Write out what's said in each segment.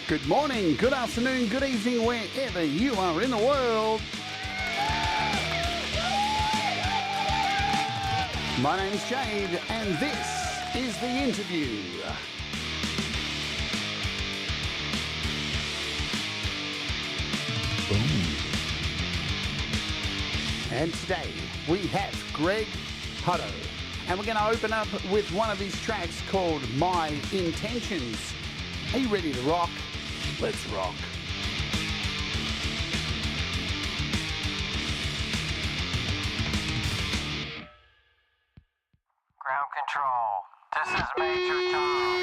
Good morning, good afternoon, good evening, wherever you are in the world. My name's Jade, and this is The Interview. And today we have Greg Hutto, and we're going to open up with one of his tracks called My Intentions. Are you ready to rock? Let's rock. Ground control. This is Major Tom.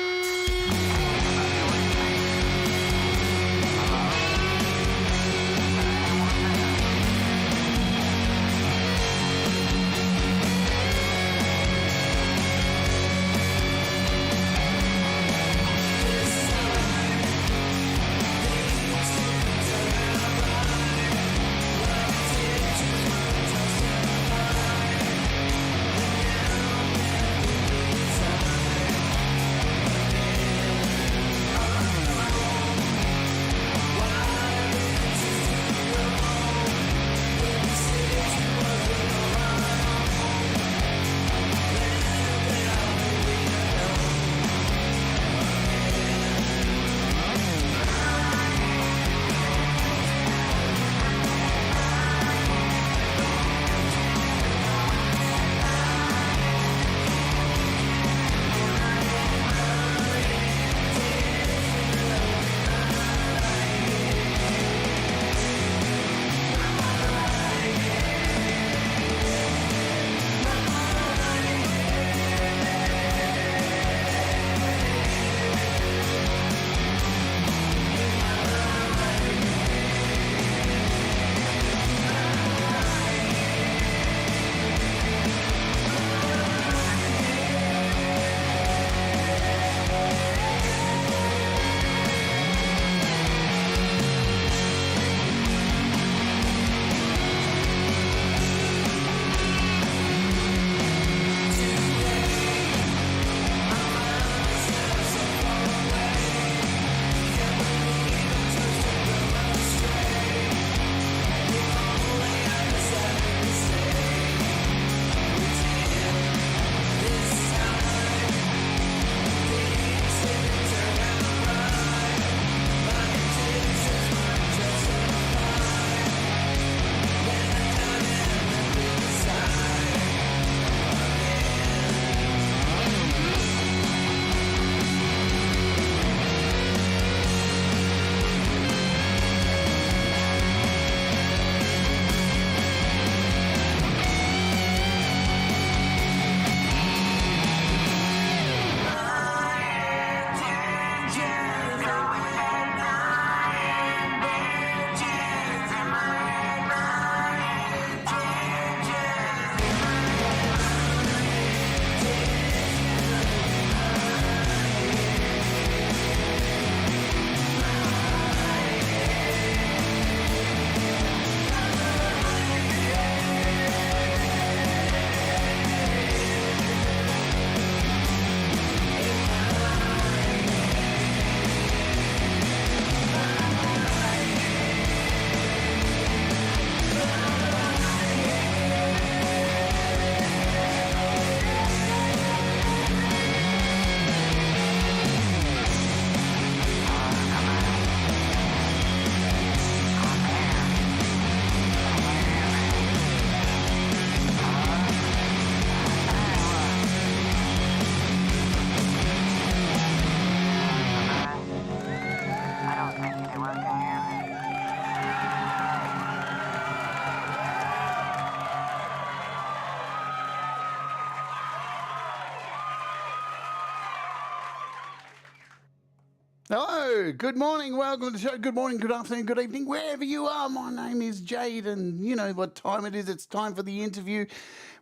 Hello, good morning, welcome to the show. Good morning, good afternoon, good evening, wherever you are. My name is Jade, and you know what time it is. It's time for The Interview.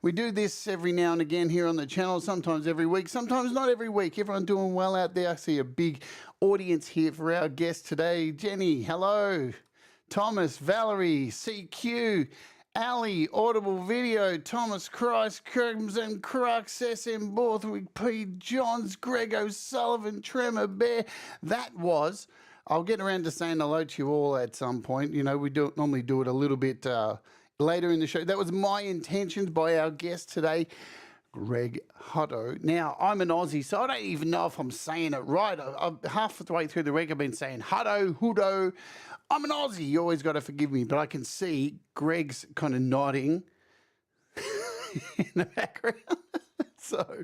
We do this every now and again here on the channel, sometimes every week, sometimes not every week. Everyone doing well out there? I see a big audience here for our guest today. Jenny, hello. Thomas, Valerie, CQ, Ali, Audible Video, Thomas Christ, Crimson Crux, SM Borthwick, P. Johns, Greg O'Sullivan, Tremor Bear. That was, I'll get around to saying hello to you all at some point. You know, we normally do it a little bit later in the show. That was my intentions by our guest today, Greg Hutto. Now, I'm an Aussie, so I don't even know if I'm saying it right. I'm halfway through the week, I've been saying Hutto. I'm an Aussie. You always got to forgive me, but I can see Greg's kind of nodding in the background. So,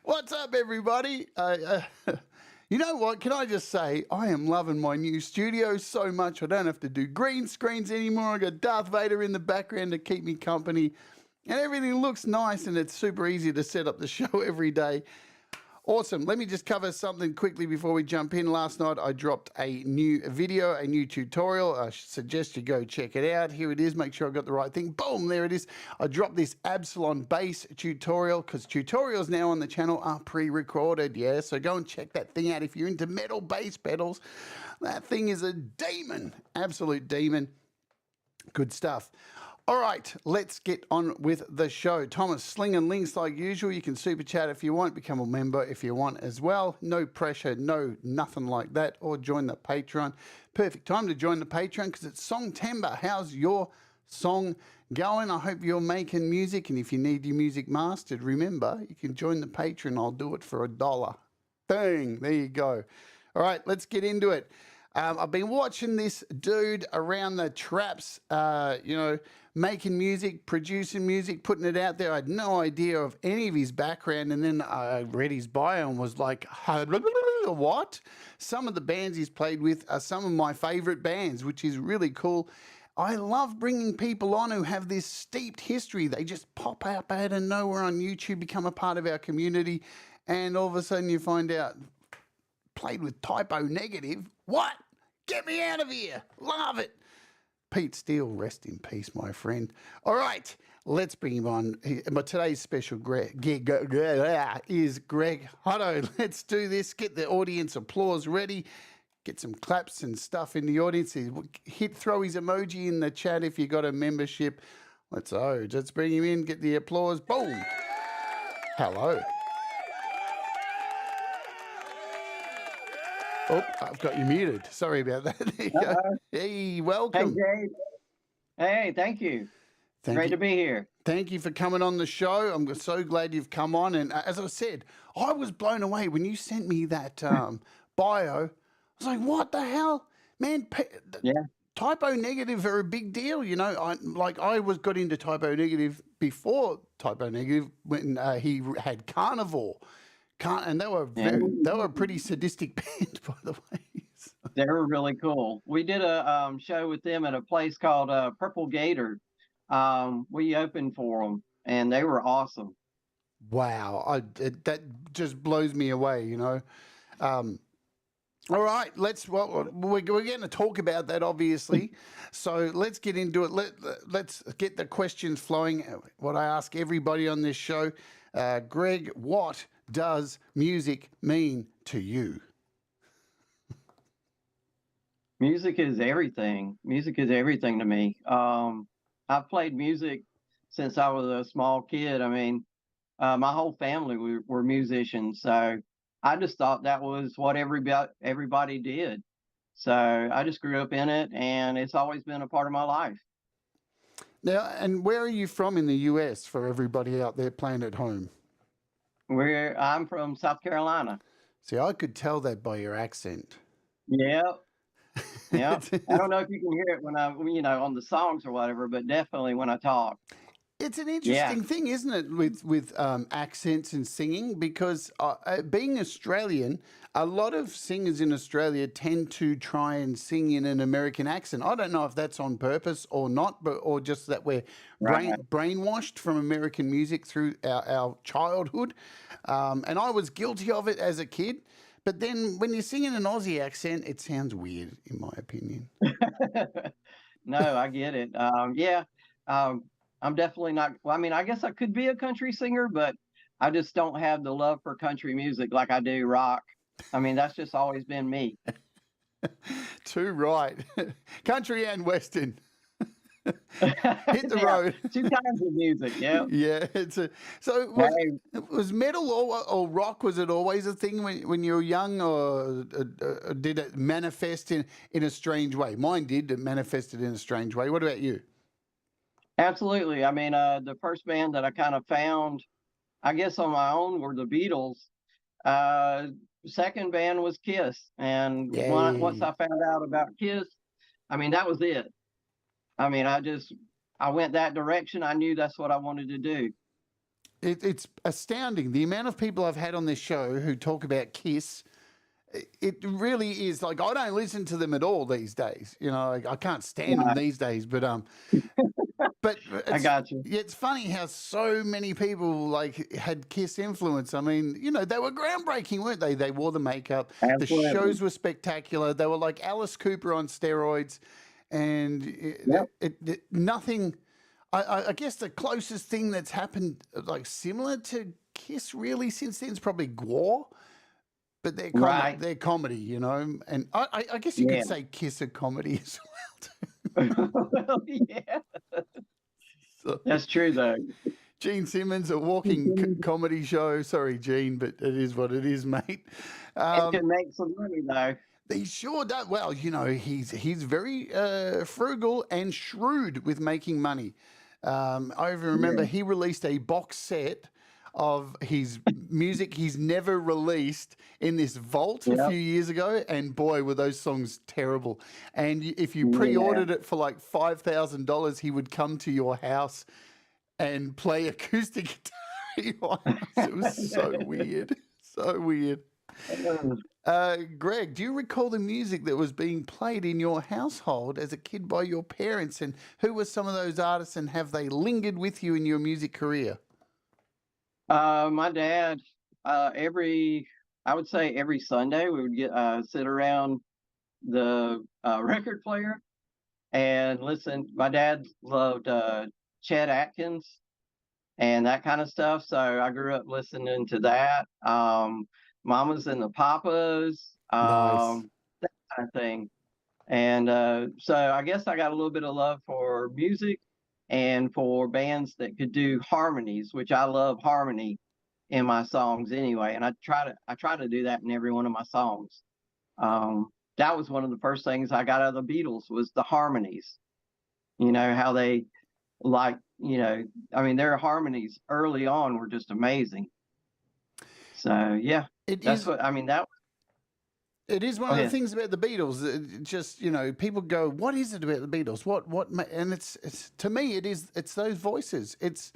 what's up, everybody? You know what? Can I just say, I am loving my new studio so much. I don't have to do green screens anymore. I got Darth Vader in the background to keep me company. And everything looks nice, and it's super easy to set up the show every day. Awesome. Let me just cover something quickly before we jump in. Last night, I dropped a new video, a new tutorial. I suggest you go check it out. Here it is. Make sure I got the right thing. Boom, there it is. I dropped this Absalon bass tutorial because tutorials now on the channel are pre-recorded. Yeah, so go and check that thing out if you're into metal bass pedals. That thing is a demon, absolute demon. Good stuff. All right, let's get on with the show. Thomas, slinging links like usual. You can super chat if you want, become a member if you want as well. No pressure, nothing like that. Or join the Patreon. Perfect time to join the Patreon because it's Songtember. How's your song going? I hope you're making music, and if you need your music mastered, remember, you can join the Patreon. I'll do it for $1. Bang, there you go. All right, let's get into it. I've been watching this dude around the traps, making music, producing music, putting it out there. I had no idea of any of his background, and then I read his bio and was like, what? Some of the bands he's played with are some of my favorite bands, which is really cool. I love bringing people on who have this steeped history. They just pop up out of nowhere on YouTube, become a part of our community, and all of a sudden you find out, played with Typo Negative. What? Get me out of here. Love it. Pete Steele, rest in peace, my friend. All right, let's bring him on. But today's special gig is Greg Hutto. Let's do this. Get the audience applause ready. Get some claps and stuff in the audience. Throw his emoji in the chat if you got a membership. Let's bring him in. Get the applause. Boom. Hello. Oh, I've got you muted. Sorry about that. There you go. Hey, welcome. Hey, Jade. Hey, thank you. Great to be here. Thank you for coming on the show. I'm so glad you've come on. And as I said, I was blown away when you sent me that bio. I was like, what the hell? Man, Typo Negative are a big deal. You know, I got into Typo Negative before Typo Negative when he had Carnivore. And they were a pretty sadistic band, by the way. They were really cool. We did a show with them at a place called Purple Gator. We opened for them, and they were awesome. Wow, that just blows me away. You know. All right, we're going to talk about that, obviously. So let's get into it. Let's get the questions flowing. What I ask everybody on this show, Greg, what does music mean to you? Music is everything. Music is everything to me. I've played music since I was a small kid. I mean, my whole family were musicians, so I just thought that was what everybody did. So I just grew up in it, and it's always been a part of my life. Now, and where are you from in the US for everybody out there playing at home? I'm from South Carolina. See, I could tell that by your accent. Yeah. Yeah. I don't know if you can hear it when on the songs or whatever, but definitely when I talk. It's an interesting thing, isn't it, with accents and singing? Because being Australian, a lot of singers in Australia tend to try and sing in an American accent. I don't know if that's on purpose or not, or just that we're brainwashed from American music through our childhood. And I was guilty of it as a kid. But then when you sing in an Aussie accent, it sounds weird, in my opinion. No, I get it. I'm definitely not. Well, I mean, I guess I could be a country singer, but I just don't have the love for country music like I do rock. I mean, that's just always been me. Too right. Country and Western. hit the Yeah, road. two kinds of music. Yeah. Yeah, so Hey, was metal or rock? Was it always a thing when you were young, or did it manifest in a strange way? Mine did. It manifested in a strange way. What about you? absolutely. I mean, the first band that I kind of found, I guess, on my own were the Beatles. Uh, Second band was Kiss, and once Yay! I found out about Kiss, I mean, that was it. I mean, I went that direction. I knew that's what I wanted to do. It's astounding the amount of people I've had on this show who talk about Kiss. It really is like I don't listen to them at all these days. You know, I can't stand them Right. these days. But I got you. it's funny how so many people like had Kiss influence. I mean, you know, they were groundbreaking, weren't they? They wore the makeup. The Absolutely. shows were spectacular. They were like Alice Cooper on steroids, and Yep. nothing. I guess the closest thing that's happened, like similar to Kiss, really since then is probably Gwar. But Right. they're comedy, you know, and I guess you Yeah. could say Kiss a comedy as well. Well, yeah. So, That's true, though. Gene Simmons, a walking comedy show. Sorry, Gene, but it is what it is, mate. It can make some money, though. He sure does. Well, you know, he's very frugal and shrewd with making money. I remember Yeah. he released a box set of his music he's never released in this vault a Yep. few years ago, and boy, were those songs terrible. And if you Yeah. pre-ordered it for like $5,000, he would come to your house and play acoustic guitar at your house. It was so weird, so weird. Greg, do you recall the music that was being played in your household as a kid by your parents? And who were some of those artists, and have they lingered with you in your music career? My dad, I would say every Sunday, we would sit around the record player and listen. My dad loved Chet Atkins and that kind of stuff. So I grew up listening to that. Mamas and the Papas, Nice. that kind of thing. And so I guess I got a little bit of love for music and for bands that could do harmonies, which I love harmony in my songs anyway. And I try to do that in every one of my songs. That was one of the first things I got out of the Beatles was the harmonies. You know how they like, I mean, their harmonies early on were just amazing. So yeah, It that's is. what I mean. That It is one Go of the ahead. things about the Beatles. Just people go, "What is it about the Beatles? And it's to me, it's those voices. It's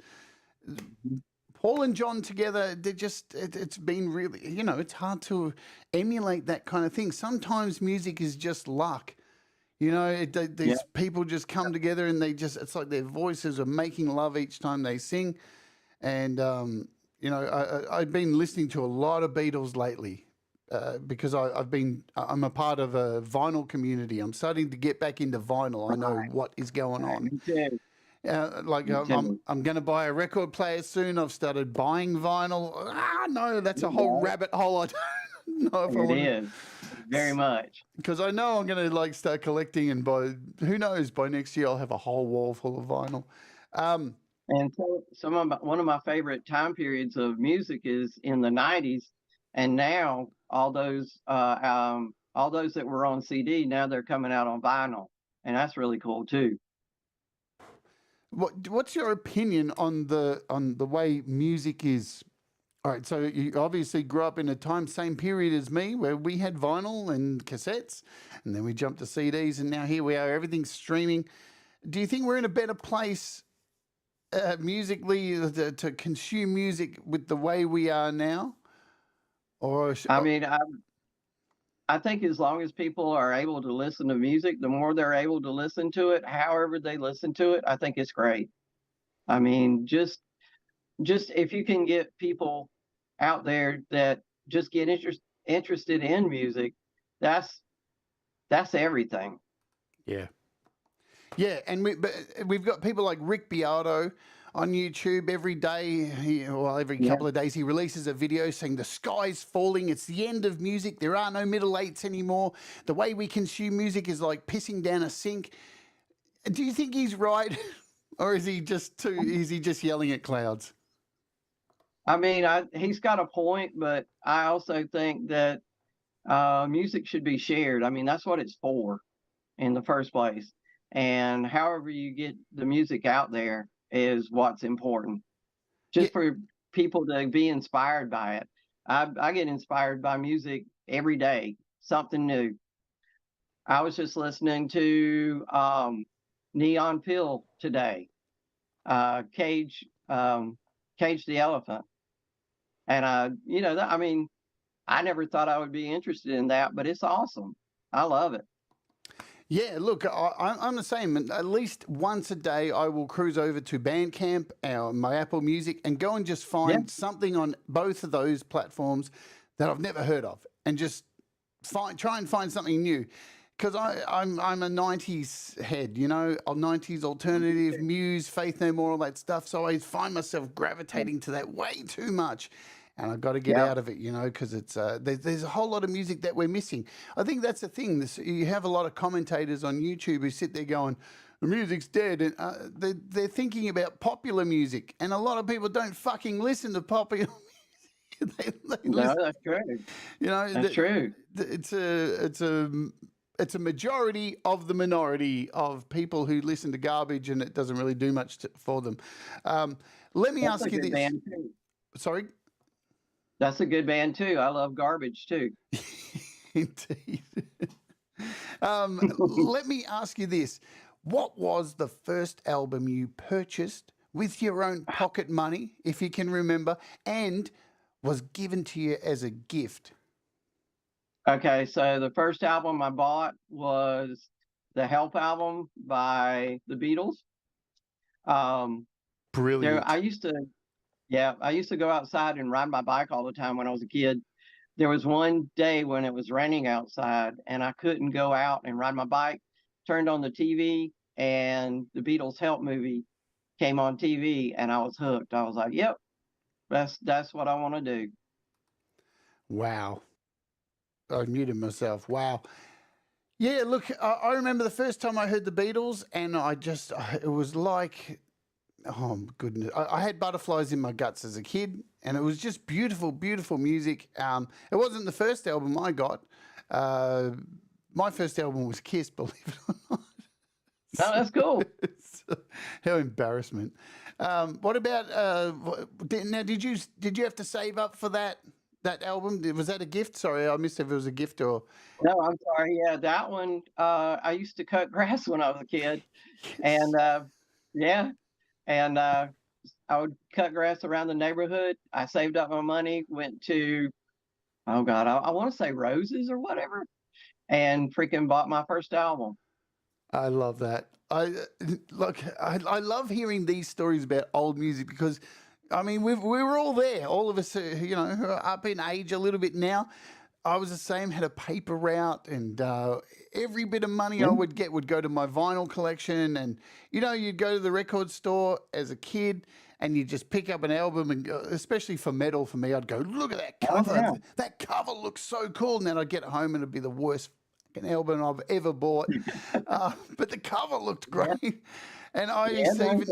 Paul and John together. It's been really, it's hard to emulate that kind of thing. Sometimes music is just luck. Yeah, These people just come together and it's like their voices are making love each time they sing. And, I've been listening to a lot of Beatles lately because I'm a part of a vinyl community. I'm starting to get back into vinyl. I know what is going right. on. Me too. Like Me too. I'm going to buy a record player soon. I've started buying vinyl. No, that's a whole Yeah, rabbit hole. I don't know if I it want to, is very much. because I know I'm going to like start collecting, and who knows, by next year I'll have a whole wall full of vinyl. Um, And so one of my favorite time periods of music is in the '90s, and now all those that were on CD, now they're coming out on vinyl, and that's really cool too. what's your opinion on the way music is? All right, so you obviously grew up in a same period as me, where we had vinyl and cassettes, and then we jumped to CDs, and now here we are, everything's streaming. Do you think we're in a better place musically to consume music with the way we are now? Or, I mean, I think as long as people are able to listen to music, the more they're able to listen to it, however they listen to it, I think it's great. I mean, just if you can get people out there that just get interested in music, that's everything. yeah. Yeah, and we've got people like Rick Beato on YouTube every day. Every Yeah, couple of days, he releases a video saying the sky's falling. It's the end of music. There are no middle eights anymore. The way we consume music is like pissing down a sink. Do you think he's right, or is he just yelling at clouds? I mean, he's got a point, but I also think that music should be shared. I mean, that's what it's for in the first place. And however you get the music out there is what's important. Yeah, Just for people to be inspired by it. I get inspired by music every day, something new. I was just listening to Neon Pill today, Cage, Cage the Elephant. And, I mean, I never thought I would be interested in that, but it's awesome. I love it. yeah. Look, I'm the same. And at least once a day, I will cruise over to Bandcamp, my Apple Music, and go and just Yeah. find something on both of those platforms that I've never heard of, and just try and find something new. Because I'm a '90s head, you know, of '90s alternative, Muse, Faith No More, all that stuff. So I find myself gravitating to that way too much, and I've got to get Yeah. out of it, you know, because it's there's a whole lot of music that we're missing. I think that's the thing. You have a lot of commentators on YouTube who sit there going, "The music's dead," and they're thinking about popular music, and a lot of people don't fucking listen to popular. They No, listen, that's true. you know, That's true. it's a majority of the minority of people who listen to garbage, and it doesn't really do much for them. Let me That's ask a you good this. band too. Sorry. That's a good band too. I love Garbage too. Indeed. Let me ask you this. What was the first album you purchased with your own pocket money, if you can remember, and was given to you as a gift? Okay, so the first album I bought was the Help album by the Beatles. I Brilliant. used to, yeah, I used to go outside and ride my bike all the time when I was a kid. There was one day when it was raining outside and I couldn't go out and ride my bike. Turned on the TV and the Beatles Help movie came on TV and I was hooked. I was like, "Yep, that's what I want to do." Wow. I muted myself. Wow. Yeah, look, I remember the first time I heard the Beatles, and it was like, oh goodness, I had butterflies in my guts as a kid, and it was just beautiful, beautiful music. It wasn't the first album I got. Uh, my first album was Kiss, believe it or not. No, that's cool. So, how embarrassment. What about now? Did you have to save up for that album? Was that a gift? Sorry, I missed if it was a gift or. No, I'm sorry. Yeah, that one. I used to cut grass when I was a kid, Yes. and yeah, and I would cut grass around the neighborhood. I saved up my money, went to, oh God, I want to say Roses or whatever, and freaking bought my first album. I love that. I love hearing these stories about old music because, I mean, we were all there. All of us, you know, who are up in age a little bit now. I was the same. Had a paper route, and every bit of money I Yeah. would get would go to my vinyl collection. And you know, you'd go to the record store as a kid, and you just pick up an album, and especially for metal, for me, I'd go, "Look at that Oh cover! yeah. That cover looks so cool." And then I'd get home, and it'd be the worst fucking album I've ever bought. But the cover looked Yeah. great, and Yeah, man.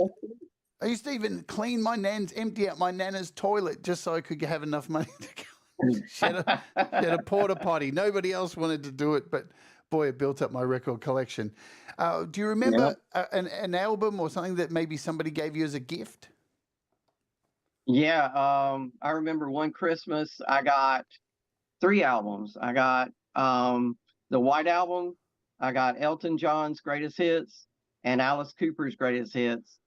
I used to even clean my empty out my nana's toilet just so I could have enough money to go. She had a porta potty. Nobody else wanted to do it, but boy, it built up my record collection. Do you Yeah. remember an album or something that maybe somebody gave you as a gift? Yeah. I remember one Christmas I got 3 albums. I got the White Album, I got Elton John's Greatest Hits, and Alice Cooper's Greatest Hits.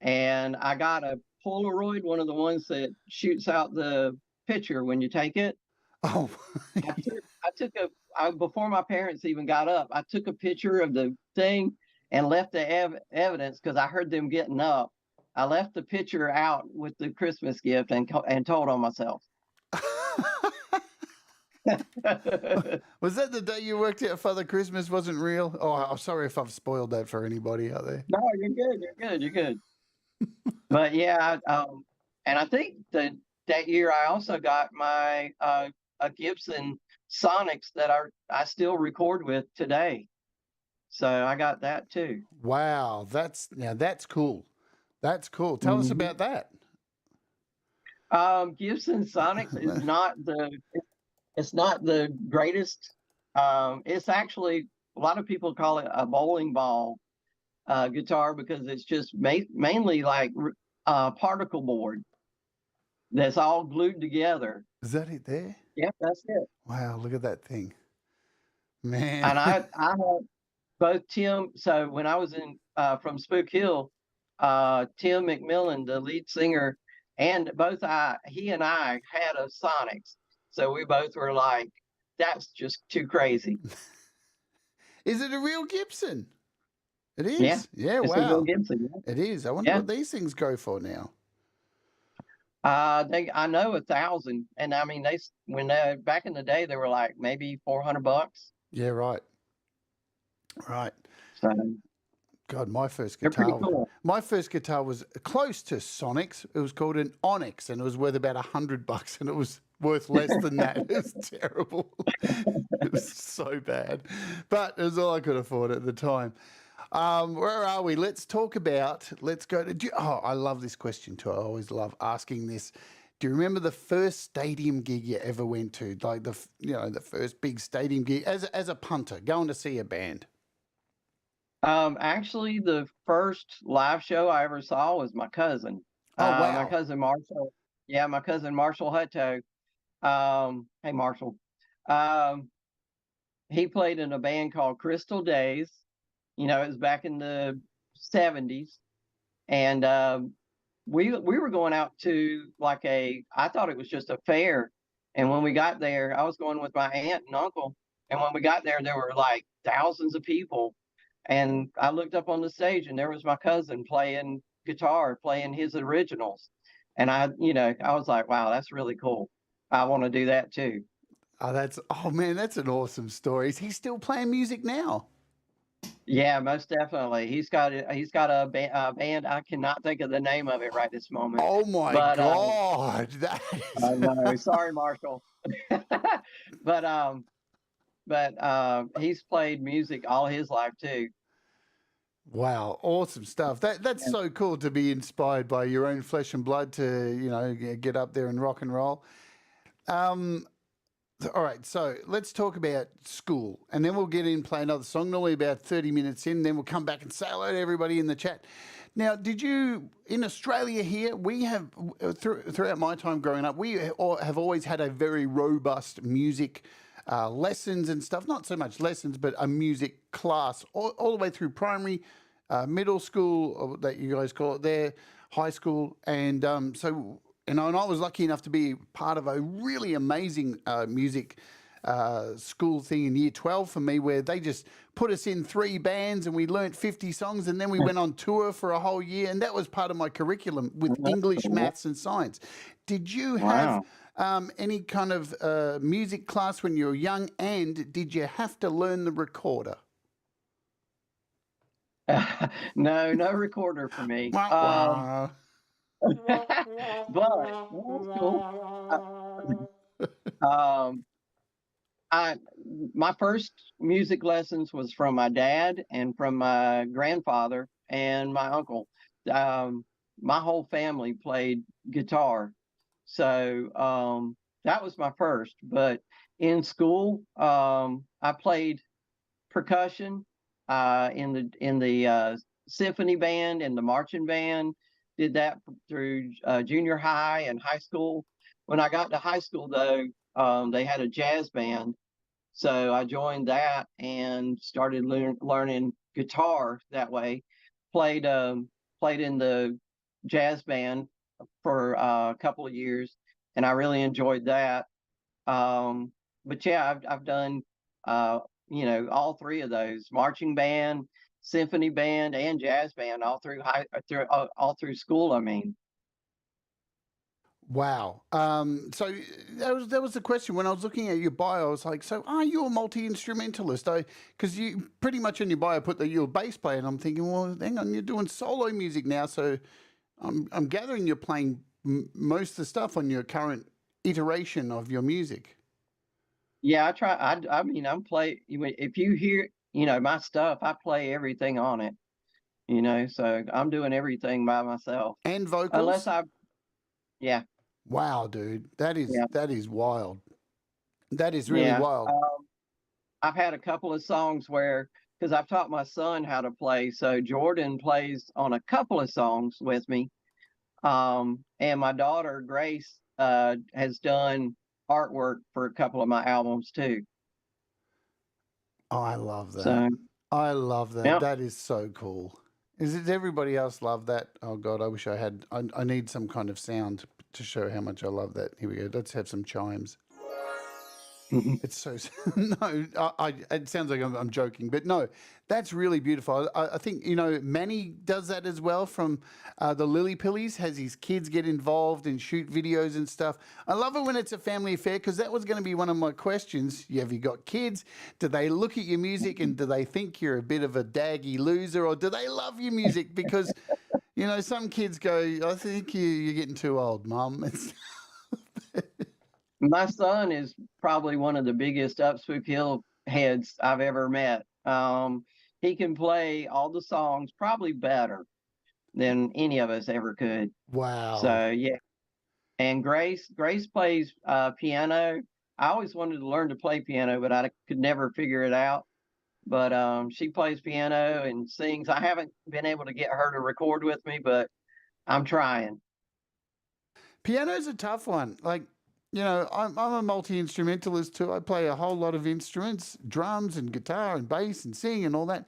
And I got a Polaroid, one of the ones that shoots out the picture when you take it. Oh, Before my parents even got up, I took a picture of the thing and left the evidence because I heard them getting up. I left the picture out with the Christmas gift and told on myself. was that the day you worked out Father Christmas wasn't real? Oh, I'm sorry if I've spoiled that for anybody out there. No, you're good. You're good. You're good. But yeah, and I think that year I also got my a Gibson Sonics that I still record with today. So I got that too. Wow, that's cool. That's cool. Tell us about that. Gibson Sonics is not it's not the greatest. It's actually, a lot of people call it a bowling ball guitar because it's just mainly like particle board that's all glued together. Is that it there? Yep, that's it. Wow, look at that thing, man. And I had both Tim. So when I was in from Spook Hill, Tim McMillion, the lead singer, and he and I had a Sonics. So we both were like, "That's just too crazy." Is it a real Gibson? It is. Yeah, Yeah. it's a real Wow. Gibson. Yeah. It is. I wonder Yeah. what these things go for now. I know 1,000, and I mean back in the day they were like maybe $400. Yeah. Right. Right. So God, my first they're pretty guitar. cool. My first guitar was close to Sonics. It was called an Onyx, and it was worth about $100, and it was worth less than that. It was terrible. It was so bad, but it was all I could afford at the time. Where are we? Let's go to. Oh, I love this question too. I always love asking this. Do you remember the first stadium gig you ever went to? Like the first big stadium gig as a punter, going to see a band. Actually, the first live show I ever saw was my cousin. Oh, wow. My cousin Marshall. Yeah, my cousin Marshall Hutto. Hey Marshall. He played in a band called Crystal Days. It was back in the 70s, and we were going out to I thought it was just a fair, and when we got there, I was going with my aunt and uncle, and when we got there were like thousands of people. And I looked up on the stage, and there was my cousin playing guitar, playing his originals. And I was like, wow, that's really cool. I want to do that too. Oh man, that's an awesome story. Is he still playing music now? Yeah, most definitely. He's got a band. I cannot think of the name of it right this moment. Oh my God, that is... I know. Sorry, Marshall. But he's played music all his life too. Wow, awesome stuff. That's so cool to be inspired by your own flesh and blood to get up there and rock and roll. All right, so let's talk about school, and then we'll get in and play another song. Normally about 30 minutes in, then we'll come back and say hello to everybody in the chat. Now, did you, in Australia here, we have, throughout my time growing up, we have always had a very robust music lessons and stuff. Not so much lessons, but a music class all the way through primary, middle school, that you guys call it there, high school. And and I was lucky enough to be part of a really amazing music school thing in year 12 for me, where they just put us in 3 bands and we learnt 50 songs, and then we went on tour for a whole year, and that was part of my curriculum with English, maths and science. Did you have any kind of music class when you were young, and did you have to learn the recorder? No recorder for me. But my first music lessons was from my dad and from my grandfather and my uncle. My whole family played guitar, so that was my first. But in school, I played percussion in the symphony band and the marching band. Did that through junior high and high school. When I got to high school, though, they had a jazz band, so I joined that and started learning guitar that way. Played in the jazz band for a couple of years, and I really enjoyed that. But yeah, I've done all 3 of those: marching band, symphony band, and jazz band all through school. I mean, wow. So that was the question when I was looking at your bio. I was like, so are you a multi-instrumentalist? Because you pretty much in your bio put that you're a bass player, and I'm thinking, well, hang on, you're doing solo music now, so I'm gathering you're playing most of the stuff on your current iteration of your music. Yeah, I try. I mean, I'm play. If you hear my stuff, I play everything on it, so I'm doing everything by myself. And Unless vocals? Yeah, Wow, dude. That yeah, is wild. That is really yeah. wild. I've had a couple of songs where, because I've taught my son how to play, so Jordan plays on a couple of songs with me. And my daughter Grace has done artwork for a couple of my albums too. Oh, I love that. So I love that. yeah. That is so cool. Does everybody else love that? Oh God, I wish I had. I need some kind of sound to show how much I love that. Here we go. Let's have some chimes. It's so no. It sounds like I'm joking, but no, that's really beautiful. I think Manny does that as well from the Lily Pillies. Has his kids get involved and shoot videos and stuff. I love it when it's a family affair because that was going to be one of my questions. Have you got kids? Do they look at your music and do they think you're a bit of a daggy loser, or do they love your music? Because some kids go, I think you're getting too old, Mum. My son is probably one of the biggest Up Spook Hill heads I've ever met. He can play all the songs probably better than any of us ever could. Wow. So yeah. And Grace plays piano. I always wanted to learn to play piano, but I could never figure it out. But she plays piano and sings. I haven't been able to get her to record with me, but I'm trying. Piano's a tough one. Like, I'm a multi-instrumentalist too. I play a whole lot of instruments, drums and guitar and bass and sing and all that.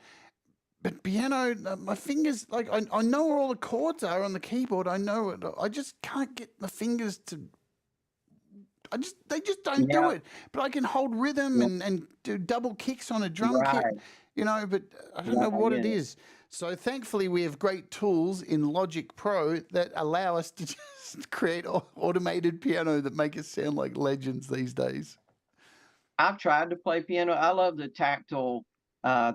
But piano, my fingers, like I know where all the chords are on the keyboard. I know it. I just can't get my fingers to. They just don't do it. But I can hold rhythm and do double kicks on a drum kit. But I don't know what it is. So thankfully we have great tools in Logic Pro that allow us to just create automated piano that make us sound like legends these days. I've tried to play piano. I love the tactile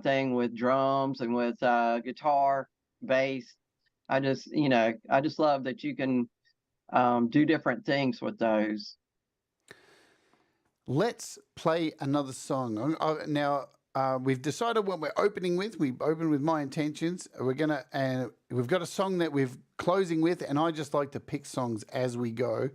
thing with drums and with guitar, bass. I just love that you can do different things with those. Let's play another song. Now, we've decided what we're opening with. We open with My Intentions. We've got a song that we're closing with, and I just like to pick songs as we go.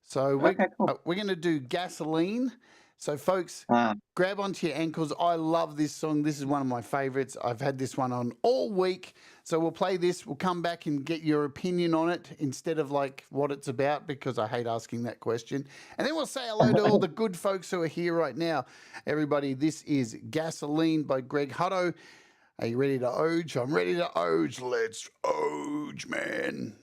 So we're going to do Gasoline. So folks, grab onto your ankles. I love this song. This is one of my favorites. I've had this one on all week. So we'll play this. We'll come back and get your opinion on it instead of like what it's about, because I hate asking that question. And then we'll say hello to all the good folks who are here right now. Everybody, this is Gasoline by Greg Hutto. Are you ready to oge? I'm ready to oge. Let's oge, man.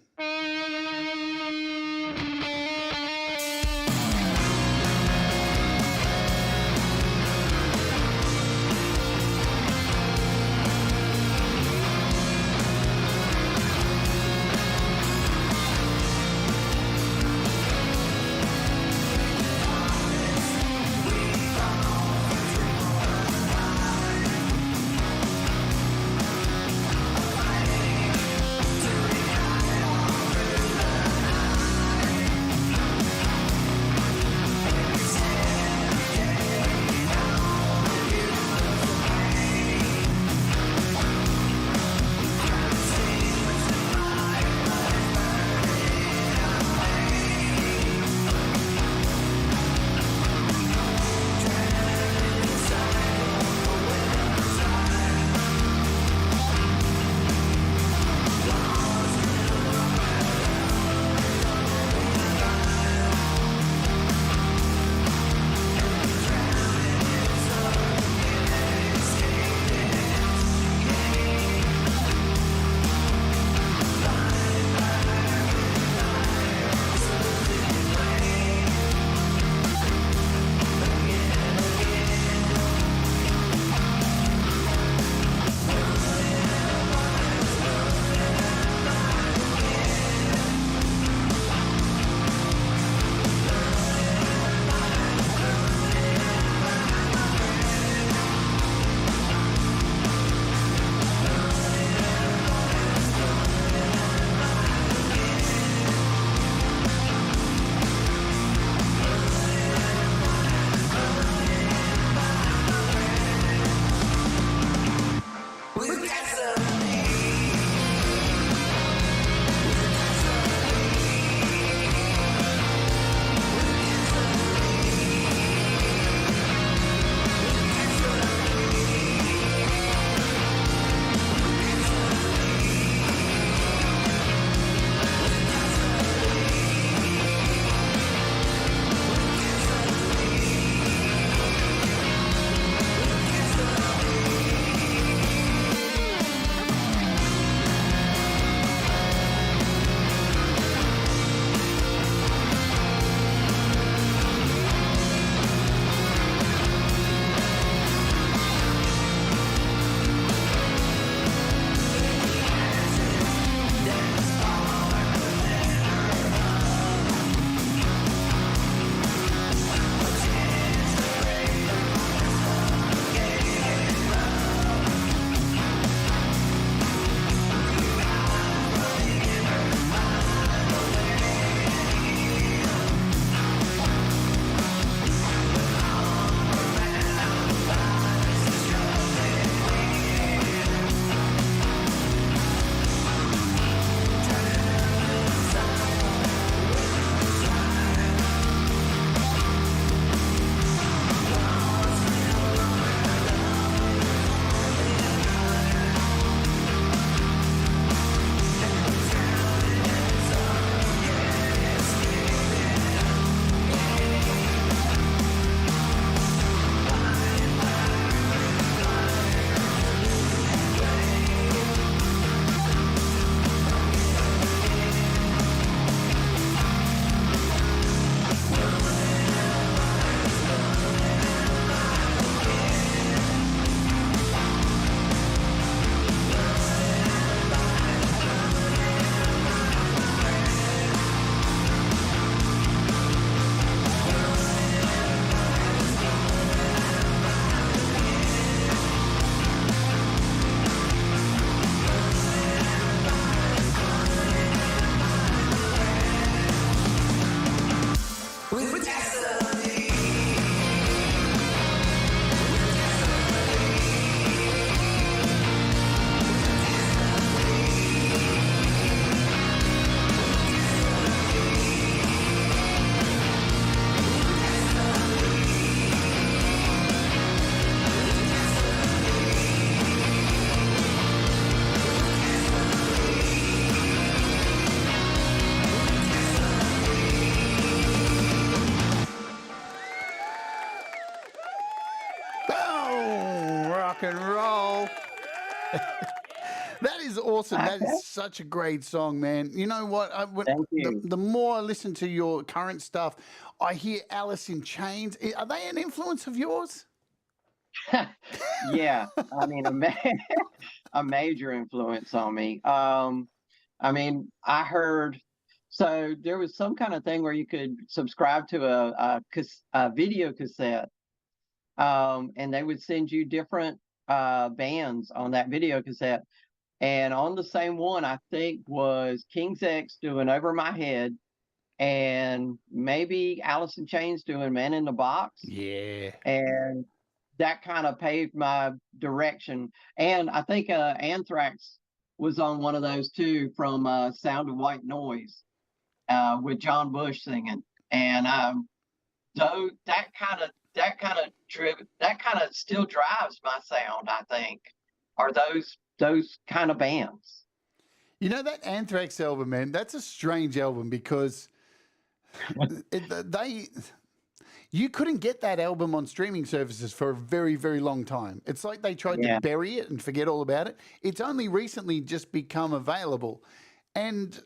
and roll. That is awesome. That is such a great song, man. You know what? Thank you. The more I listen to your current stuff, I hear Alice in Chains. Are they an influence of yours? Yeah, I mean, a major influence on me. I mean, I heard, so there was some kind of thing where you could subscribe to a video cassette, and they would send you different bands on that video cassette. And on the same one, I think was King's X doing Over My Head, and maybe Alice in Chains doing Man in the Box. Yeah. And that kind of paved my direction. And I think Anthrax was on one of those too, from Sound of White Noise, with John Bush singing. And so that kind of still drives my sound, I think, are those kind of bands. You know, that Anthrax album, man, that's a strange album because you couldn't get that album on streaming services for a very, very long time. It's like they tried to bury it and forget all about it. It's only recently just become available. And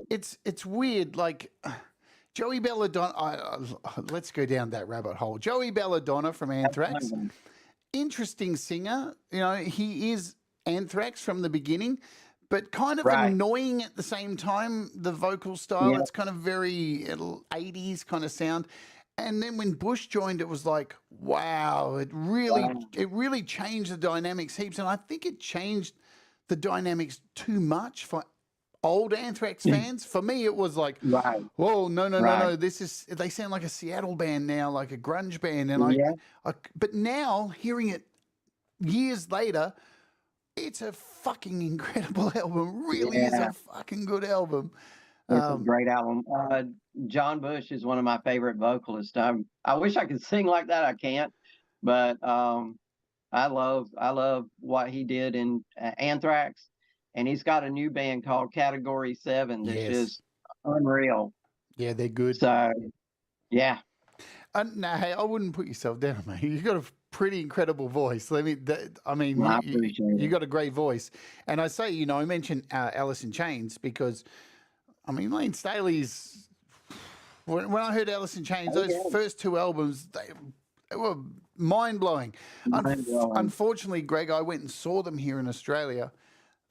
it's weird. Like Joey Belladonna, let's go down that rabbit hole. Joey Belladonna from Anthrax, interesting singer. You know, he is Anthrax from the beginning, but kind of annoying at the same time, the vocal style. It's kind of very 80s kind of sound. And then when Bush joined, it was like, wow, it really changed the dynamics heaps. And I think it changed the dynamics too much for old Anthrax fans. For me, it was like, whoa, no. They sound like a Seattle band now, like a grunge band. And but now hearing it years later, it's a fucking incredible album. Really is a fucking good album. It's a great album. John Bush is one of my favorite vocalists. I wish I could sing like that. I can't, but I love what he did in Anthrax, and he's got a new band called Category 7 that's just unreal. Yeah, they're good. So, yeah. No, hey, I wouldn't put yourself down, mate. You've got a pretty incredible voice. I mean, you got a great voice. And I say, you know, I mentioned Alice in Chains because, I mean, Lane Staley's. When I heard Alice in Chains, those first two albums, they were mind-blowing. Unfortunately, Greg, I went and saw them here in Australia.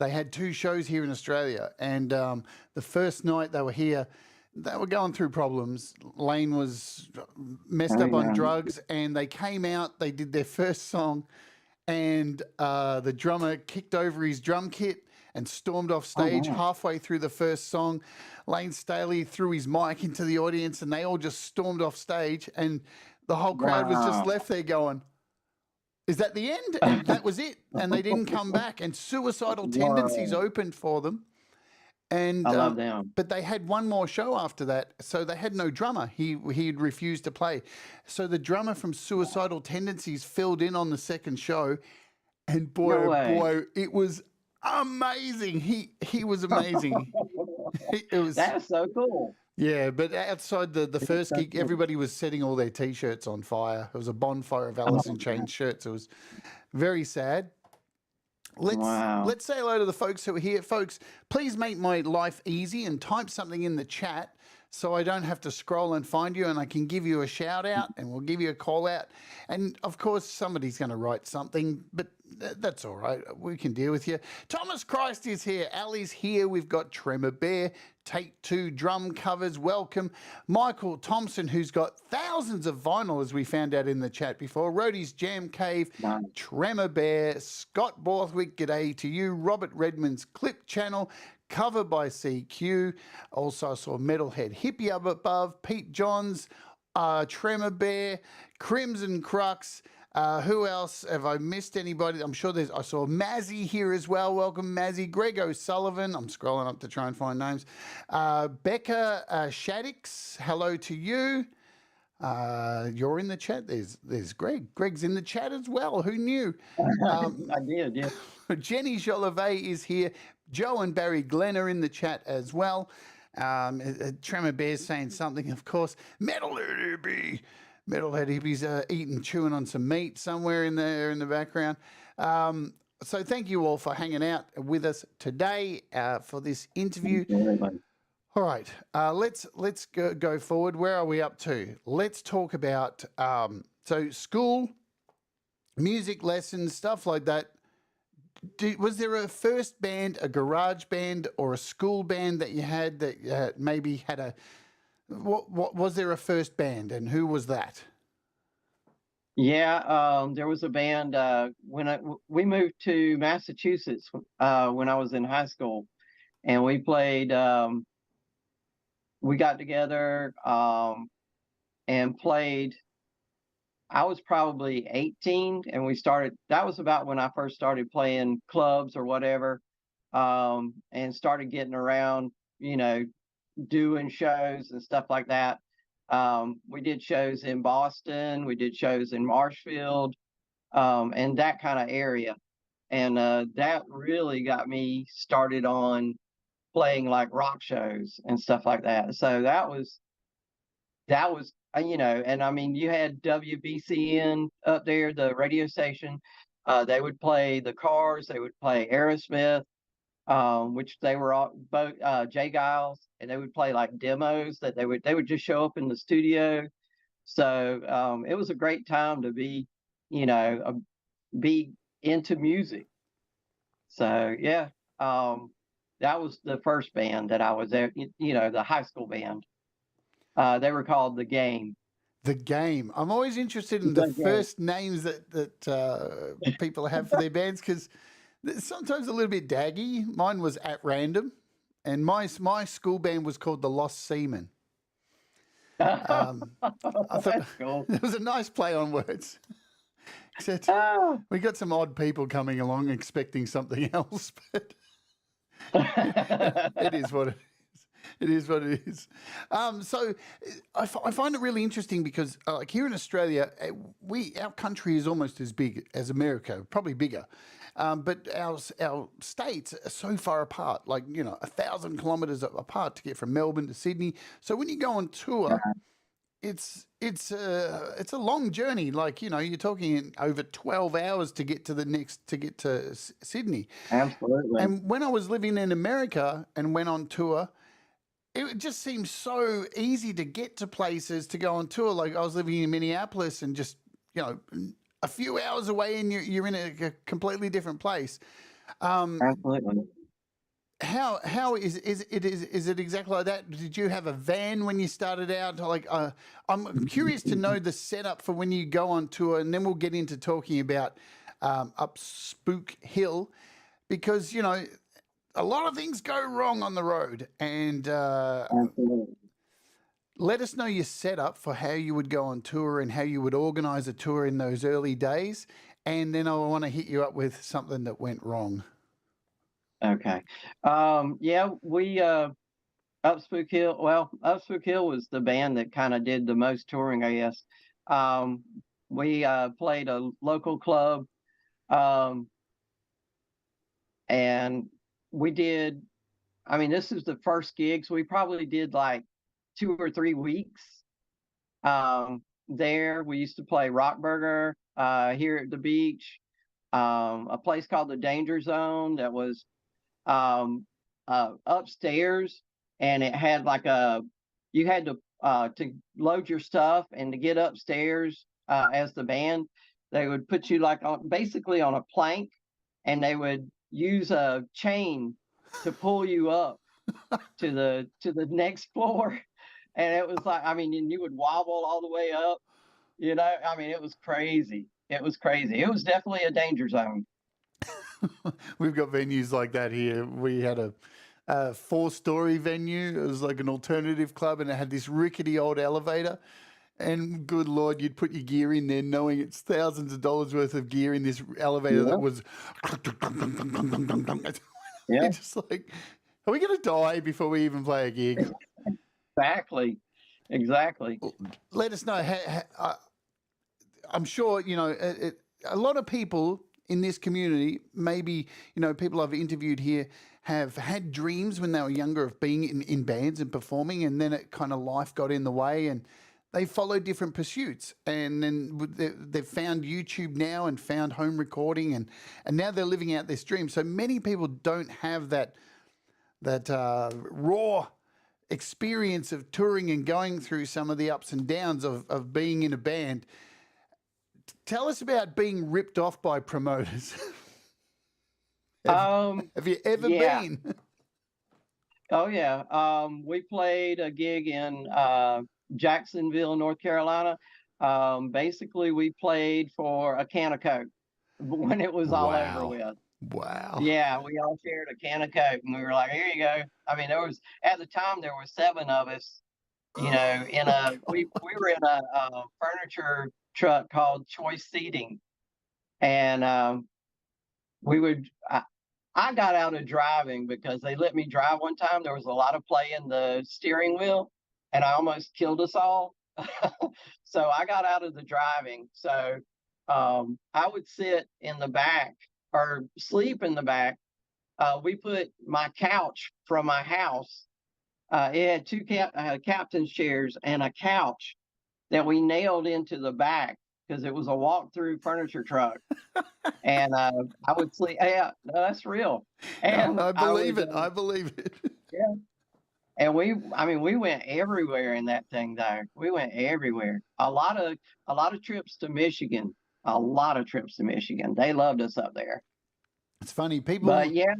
They had two shows here in Australia. And the first night they were here, they were going through problems. Lane was messed up on drugs, and they came out, they did their first song, and the drummer kicked over his drum kit and stormed off stage halfway through the first song. Lane Staley threw his mic into the audience, and they all just stormed off stage, and the whole crowd was just left there going, is that the end? And that was it. And they didn't come back. And Suicidal Tendencies opened for them. And I love them. But they had one more show after that, so they had no drummer. He'd refused to play. So the drummer from Suicidal Tendencies filled in on the second show, and boy, it was amazing. He was amazing. That's so cool. Yeah, but outside the first gig, everybody was setting all their T-shirts on fire. It was a bonfire of Alice in Chains shirts. It was very sad. Let's say hello to the folks who are here. Folks, please make my life easy and type something in the chat so I don't have to scroll and find you, and I can give you a shout out and we'll give you a call out. And of course, somebody's going to write something, but that's all right. We can deal with you. Thomas Christ is here. Ali's here. We've got Tremor Bear, Take Two drum covers. Welcome. Michael Thompson, who's got thousands of vinyl, as we found out in the chat before. Rhodey's Jam Cave, Tremor Bear, Scott Borthwick, g'day to you. Robert Redmond's Clip Channel, cover by CQ. Also, I saw Metalhead Hippie up above. Pete Johns, Tremor Bear, Crimson Crux. Who else? Have I missed anybody? I'm sure I saw Mazzy here as well. Welcome, Mazzy. Greg O'Sullivan. I'm scrolling up to try and find names. Becca Shaddix. Hello to you. You're in the chat. There's Greg. Greg's in the chat as well. Who knew? I did, yeah. Jenny Jolivet is here. Joe and Barry Glenn are in the chat as well. Tremor Bear's saying something, of course. Metal B. metalhead hippies eating, chewing on some meat somewhere in there in the background. So thank you all for hanging out with us today for this interview. All right, let's go forward. Where are we up to? Let's talk about so school, music lessons, stuff like that. Was there a first band, a garage band, or a school band that you had that maybe had a? What was there a first band, and who was that? Yeah, there was a band when we moved to Massachusetts when I was in high school, and we played. We got together and played. I was probably 18, and we started. That was about when I first started playing clubs or whatever, and started getting around. Doing shows and stuff like that. We did shows in Boston. We did shows in Marshfield, and that kind of area. And that really got me started on playing like rock shows and stuff like that. So that was, and I mean, you had WBCN up there, the radio station. They would play the Cars. They would play Aerosmith, which they were all both Jay Giles, and they would play like demos that they would just show up in the studio. So it was a great time to be into music. So yeah, that was the first band that I was there. The high school band. They were called The Game. The Game. I'm always interested in the first names that people have for their bands because sometimes a little bit daggy. Mine was At Random, and my school band was called the Lost Seamen. I thought cool. It was a nice play on words. Except we got some odd people coming along expecting something else, but it is what it is. It is what it is. So I find it really interesting because, like here in Australia, our country is almost as big as America, probably bigger. But our states are so far apart, like 1,000 kilometres apart to get from Melbourne to Sydney. So when you go on tour, it's a long journey. Like you're talking over 12 hours to get to Sydney. Absolutely. And when I was living in America and went on tour, it just seemed so easy to get to places to go on tour. Like I was living in Minneapolis and just a few hours away and you're in a completely different place. Absolutely. How is it exactly like that? Did you have a van when you started out? Like, I'm curious to know the setup for when you go on tour, and then we'll get into talking about Up Spook Hill, because a lot of things go wrong on the road, and let us know your setup for how you would go on tour and how you would organize a tour in those early days, and then I want to hit you up with something that went wrong. Okay. Yeah, we Up Spook Hill. Well, Up Spook Hill was the band that kind of did the most touring, I guess. We played a local club, and we did. I mean, this is the first gig, so we probably did like 2 or 3 weeks. There, we used to play Rockburger here at the beach. A place called the Danger Zone that was upstairs, and it had like you had to load your stuff, and to get upstairs as the band, they would put you like basically on a plank, and they would use a chain to pull you up to the next floor, and it was like, I mean, and you would wobble all the way up, I mean, it was crazy. It was crazy. It was definitely a danger zone. We've got venues like that here. We had a 4-story venue. It was like an alternative club, and it had this rickety old elevator. And good Lord, you'd put your gear in there knowing it's thousands of dollars worth of gear in this elevator that was Yeah. just like, are we going to die before we even play a gig? Exactly. Let us know. I'm sure, a lot of people in this community, maybe, people I've interviewed here have had dreams when they were younger of being in bands and performing, and then it kind of life got in the way and they follow different pursuits, and then they've found YouTube now and found home recording, and now they're living out this dream. So many people don't have that raw experience of touring and going through some of the ups and downs of being in a band. Tell us about being ripped off by promoters. Have you ever been? Oh yeah. We played a gig in Jacksonville, North Carolina. Basically, we played for a can of Coke when it was all over with. Wow. Yeah, we all shared a can of Coke, and we were like, "Here you go." I mean, at the time there were 7 of us. You know, we were in a furniture truck called Choice Seating, and we would. I got out of driving because they let me drive one time. There was a lot of play in the steering wheel, and I almost killed us all. So I got out of the driving. So I would sit in the back or sleep in the back. We put my couch from my house. It had 2 captain's chairs and a couch that we nailed into the back because it was a walk-through furniture truck. And I would sleep. Yeah, no, that's real. And I believe it. I believe it. Yeah. And we went everywhere in that thing there. We went everywhere. A lot of trips to Michigan. A lot of trips to Michigan. They loved us up there. It's funny, people. But yeah,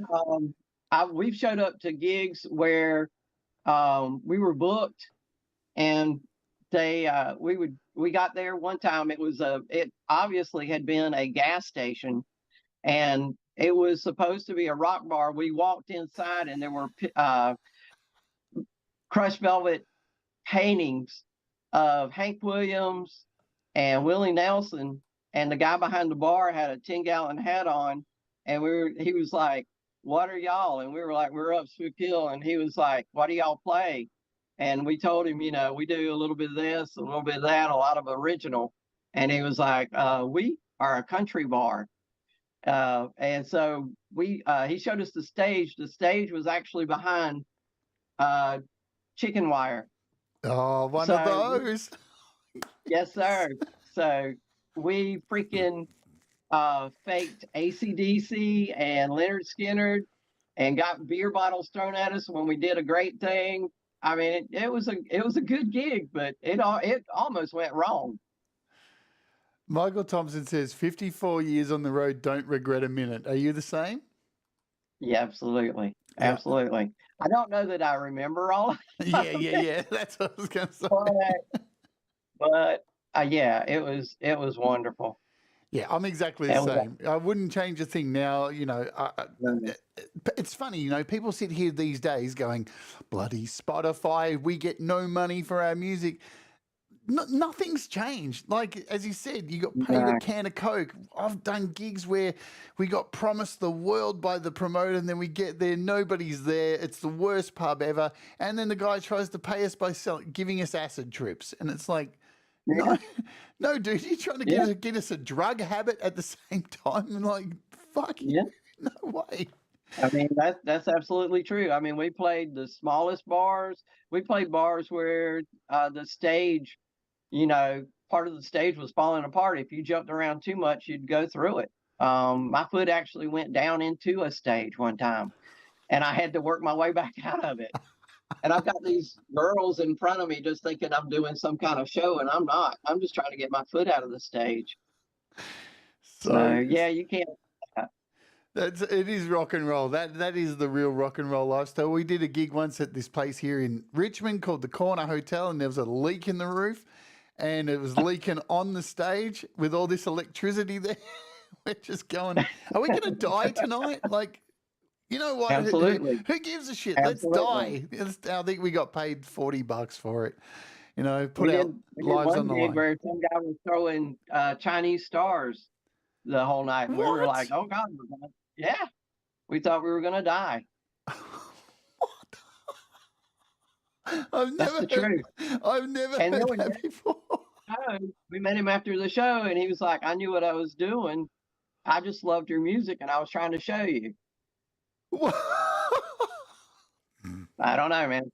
we've showed up to gigs where we were booked, and we got there one time. It obviously had been a gas station, and it was supposed to be a rock bar. We walked inside, and there were crushed velvet paintings of Hank Williams and Willie Nelson, and the guy behind the bar had a 10-gallon hat on, and he was like, "What are y'all?" And we were like, "We're Up Spook Hill." And he was like, "What do y'all play?" And we told him, we do a little bit of this, a little bit of that, a lot of original. And he was like, "We are a country bar." And so he showed us the stage. The stage was actually behind chicken wire. Oh, one of those. Yes, sir. So we freaking faked AC/DC and Leonard Skinner and got beer bottles thrown at us when we did a great thing. I mean, it was a good gig, but it almost went wrong. Michael Thompson says 54 years on the road, don't regret a minute. Are you the same? Yeah, absolutely. Absolutely. I don't know that I remember all of it. Yeah. That's what I was going to say. But yeah, it was wonderful. Yeah, I'm exactly the same. I wouldn't change a thing now. It's funny, people sit here these days going, bloody Spotify, we get no money for our music. Nothing's changed. Like, as you said, you got paid a can of Coke. I've done gigs where we got promised the world by the promoter, and then we get there, nobody's there. It's the worst pub ever. And then the guy tries to pay us by giving us acid trips. And it's like, no, dude, you're trying to get us a drug habit at the same time. And like, fuck you. No way. I mean, that's absolutely true. I mean, we played the smallest bars. We played bars where the stage, part of the stage was falling apart. If you jumped around too much, you'd go through it. My foot actually went down into a stage one time, and I had to work my way back out of it. And I've got these girls in front of me just thinking I'm doing some kind of show, and I'm not. I'm just trying to get my foot out of the stage. So yeah, you can't. It is rock and roll. That is the real rock and roll lifestyle. We did a gig once at this place here in Richmond called the Corner Hotel, and there was a leak in the roof, and it was leaking on the stage with all this electricity there. We're just going, are we going to die tonight? Like, you know what? Absolutely. Who gives a shit? Absolutely. Let's die. I think we got paid $40 for it. Put our lives on the line. Where some guy was throwing Chinese stars the whole night, and we were like, "Oh God, we thought we were gonna die." I've never heard that before. We met him after the show, and he was like, "I knew what I was doing. I just loved your music, and I was trying to show you." I don't know, man.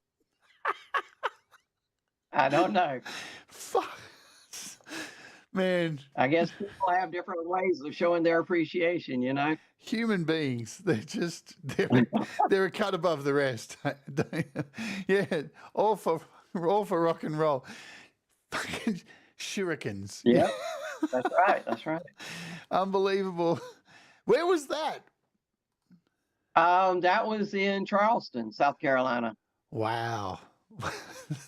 I don't know. Fuck. Man, I guess people have different ways of showing their appreciation, you know? human beings, they're a cut above the rest. Yeah, all for rock and roll. Fucking shurikens. Yeah, that's right. That's right. Unbelievable. Where was that? That was in Charleston, South Carolina. Wow.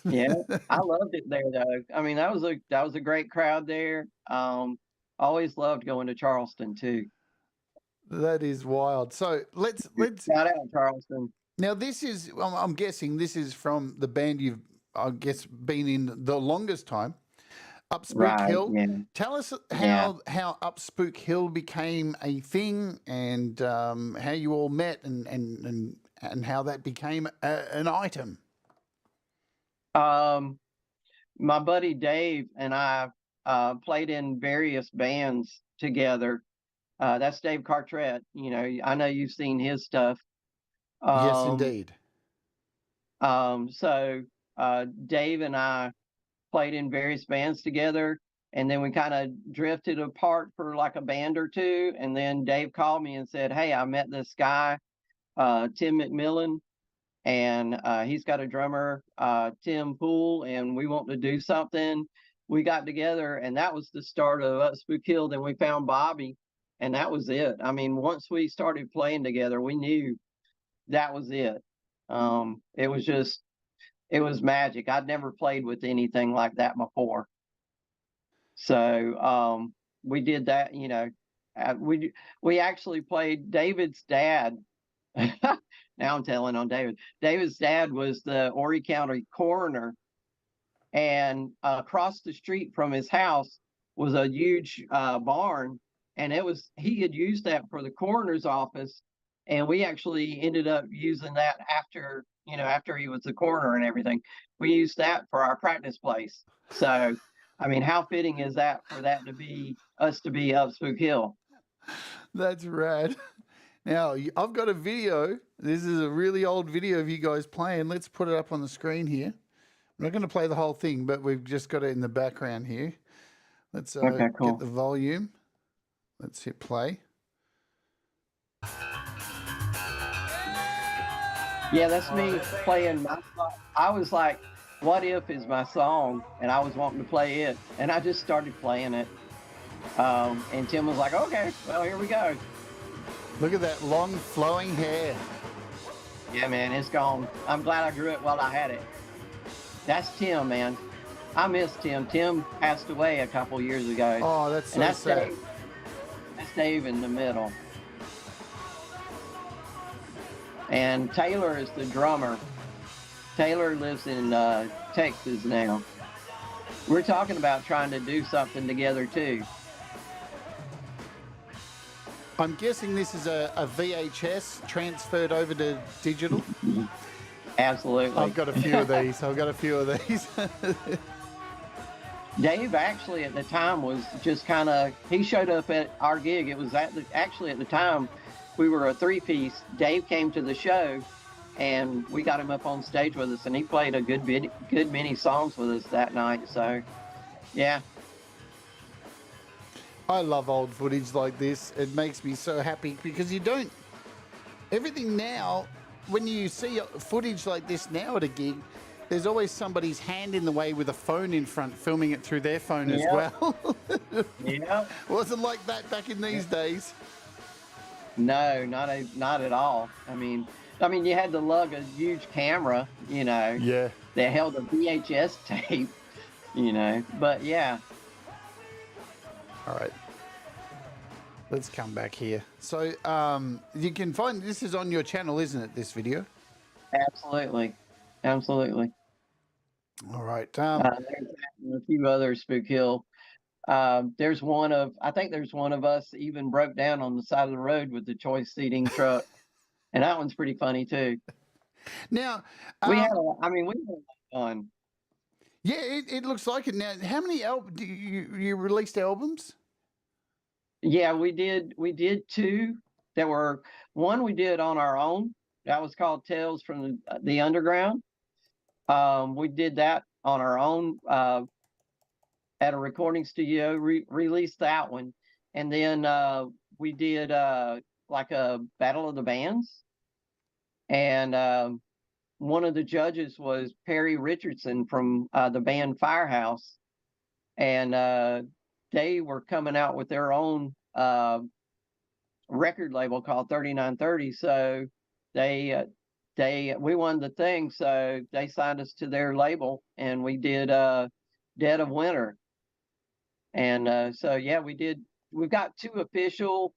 Yeah, I loved it there though. I mean, that was a great crowd there. Always loved going to Charleston too. That is wild. So let's Shout out Charleston. now. This is I'm guessing this is from the band you've I guess been in the longest time. Up Spook Right. Hill. Yeah. Tell us Yeah. how Up Spook Hill became a thing, and how you all met, and how that became an item. My buddy Dave and I played in various bands together. That's Dave Cartret. You know, I know you've seen his stuff. Yes, Um, indeed. so Dave and I played in various bands together, and then we kind of drifted apart for like a band or two. And then Dave called me and said, "Hey, I met this guy, Tim McMillion, and he's got a drummer, Tim Poole, and we want to do something." We got together, and that was the start of Up Spook Hill. Then we found Bobby, and that was it. I mean, once we started playing together, we knew that was it. It was magic. I'd never played with anything like that before. So we did that, you know. We actually played David's dad. Now I'm telling on David. David's dad was the Horry County coroner, and across the street from his house was a huge barn, and he had used that for the coroner's office, and we actually ended up using that after he was the coroner and everything. We used that for our practice place. So, I mean, how fitting is that for that to be us to be Up Spook Hill? That's rad. Now, I've got a video. This is a really old video of you guys playing. Let's put it up on the screen here. I'm not going to play the whole thing, but we've just got it in the background here. Let's Okay, cool. get the volume. Let's hit play. Yeah, that's me playing my song. I was like, "What If" is my song, and I was wanting to play it, and I just started playing it. And Tim was like, "Okay, well, here we go." Look at that long flowing hair. Yeah, man, it's gone. I'm glad I grew it while I had it. That's Tim, man. I miss Tim. Tim passed away a couple years ago. Oh, that's so and that's sad. Dave. That's Dave in the middle. And Taylor is the drummer. Taylor lives in Texas now. We're talking about trying to do something together too. I'm guessing this is a VHS transferred over to digital. Absolutely. I've got a few of these. Dave actually at the time was just kind of, he showed up at our gig. It was actually at the time we were a three-piece. Dave came to the show, and we got him up on stage with us, and he played a good many songs with us that night. So, yeah. I love old footage like this. It makes me so happy because everything now, when you see footage like this now at a gig, there's always somebody's hand in the way with a phone in front, filming it through their phone as well. Yeah. Wasn't like that back in these days. No, not at all. I mean, you had to lug a huge camera, Yeah. that held a VHS tape, But yeah. All right. Let's come back here. So you can find, this is on your channel, isn't it, this video? Absolutely. Absolutely. All right. There's a few other Spook Hill. I think there's one of us even broke down on the side of the road with the choice seating truck. And that one's pretty funny too. Now, we had fun. Yeah, it looks like it. Now, how many you released albums? Yeah, we did two. One we did on our own. That was called Tales from the Underground. We did that on our own at a recording studio, released that one. And then we did like a Battle of the Bands. And one of the judges was Perry Richardson from the band Firehouse. And they were coming out with their own record label called 3930. So we won the thing, so they signed us to their label, and we did Dead of Winter. And so yeah, we've got 2 official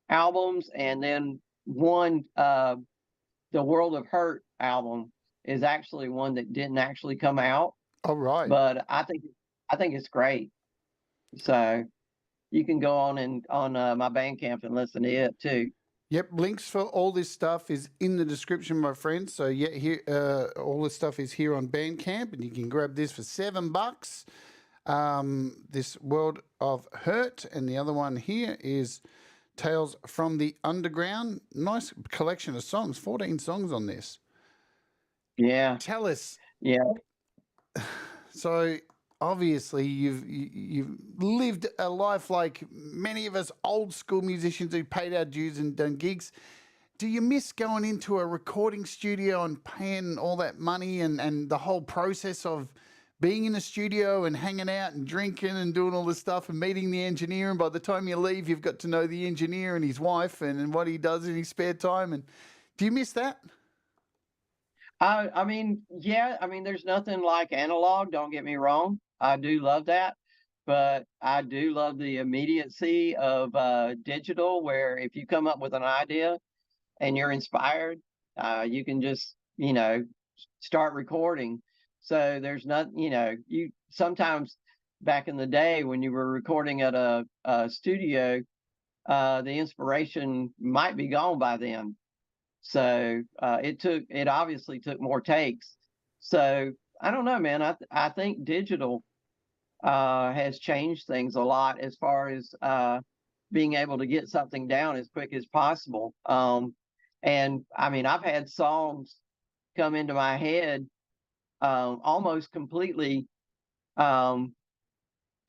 albums, and then one, the World of Hurt album is actually one that didn't actually come out. All right. But I think it's great. So you can go on my Bandcamp and listen to it too. Yep, links for all this stuff is in the description, my friends. So yeah, here all the stuff is here on Bandcamp, and you can grab this for $7. This World of Hurt, and the other one here is Tales from the Underground. Nice collection of songs, 14 songs on this. Yeah. Tell us. Yeah. So obviously you've lived a life like many of us old school musicians who paid our dues and done gigs. Do you miss going into a recording studio and paying all that money and the whole process of being in the studio and hanging out and drinking and doing all this stuff and meeting the engineer, and by the time you leave you've got to know the engineer and his wife and what he does in his spare time? And do you miss that? I mean, yeah, I mean, there's nothing like analog, don't get me wrong. I do love that, but I do love the immediacy of digital, where if you come up with an idea and you're inspired, you can just, start recording. So there's not, you sometimes back in the day when you were recording at a studio, the inspiration might be gone by then. So it obviously took more takes. So I don't know, man. I think digital has changed things a lot as far as being able to get something down as quick as possible. And I mean, I've had songs come into my head almost completely at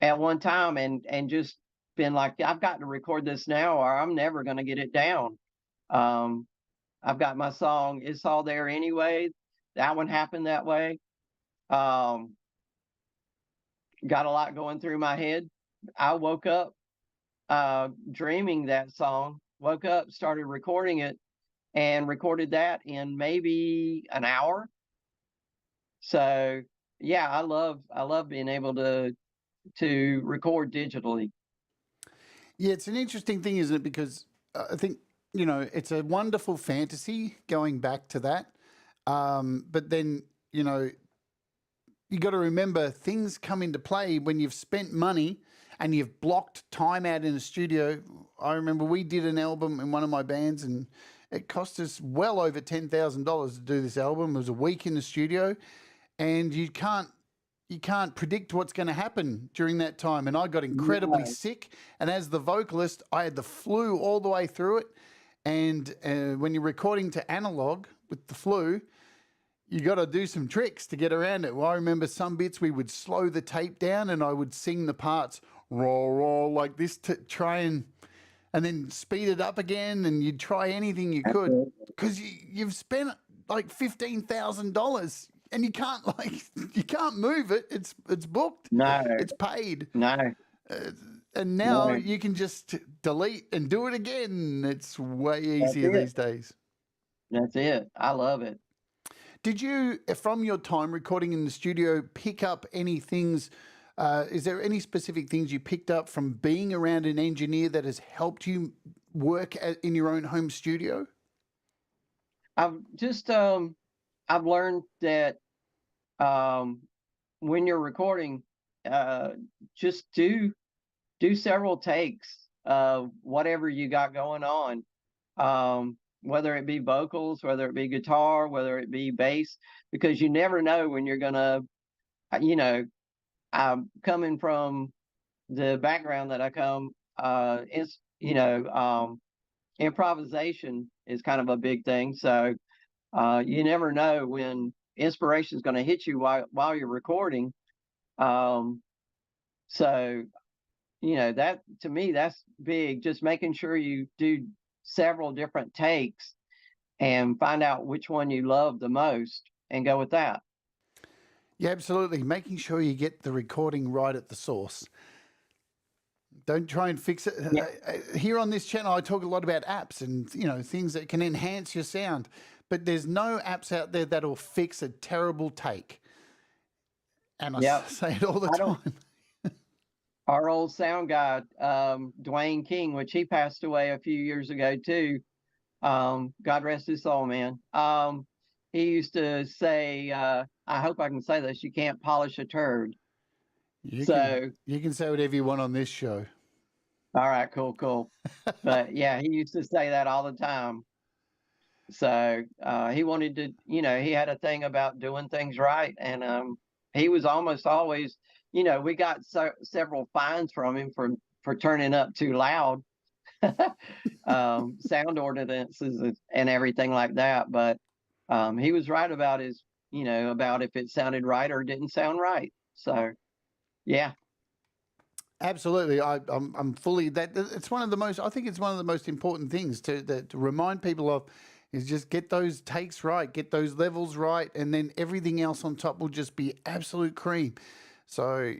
one time, and just been like, I've got to record this now or I'm never going to get it down. I've got my song, It's All There Anyway. That one happened that way. Got a lot going through my head. I woke up dreaming that song, woke up, started recording it, and recorded that in maybe an hour. So yeah, I love being able to record digitally. Yeah, it's an interesting thing, isn't it? Because I think, it's a wonderful fantasy going back to that. But then, you got to remember things come into play when you've spent money and you've blocked time out in a studio. I remember we did an album in one of my bands, and it cost us well over $10,000 to do this album. It was a week in the studio, and you can't predict what's going to happen during that time. And I got incredibly sick. And as the vocalist, I had the flu all the way through it. And when you're recording to analog with the flu, you got to do some tricks to get around it. Well, I remember some bits we would slow the tape down, and I would sing the parts roll like this to try and then speed it up again. And you'd try anything you could, because you've spent like $15,000. And you can't move it. It's booked. No, it's paid. No. And now you can just delete and do it again. It's way easier these days. That's it. I love it. Did you, from your time recording in the studio, pick up any things? Is there any specific things you picked up from being around an engineer that has helped you work in your own home studio? I've just I've learned that when you're recording, just do several takes of whatever you got going on, whether it be vocals, whether it be guitar, whether it be bass, because you never know when you're gonna, I'm coming from the background that I come, improvisation is kind of a big thing. So you never know when inspiration is going to hit you while you're recording. So, that to me, that's big. Just making sure you do several different takes and find out which one you love the most and go with that. Yeah, absolutely. Making sure you get the recording right at the source. Don't try and fix it. Yeah. Here on this channel, I talk a lot about apps and, things that can enhance your sound. But there's no apps out there that'll fix a terrible take. And I say it all the time. Our old sound guy, Dwayne King, which he passed away a few years ago too. God rest his soul, man. He used to say, I hope I can say this, you can't polish a turd. You can say whatever you want on this show. All right, cool. But yeah, he used to say that all the time. So he wanted to, he had a thing about doing things right. And he was almost always, we got several fines from him for turning up too loud, sound ordinances and everything like that. But he was right about about if it sounded right or didn't sound right. So, yeah. Absolutely. I'm fully that. It's one of the most, I think it's one of the most important things to remind people of is just get those takes right, get those levels right, and then everything else on top will just be absolute cream. So,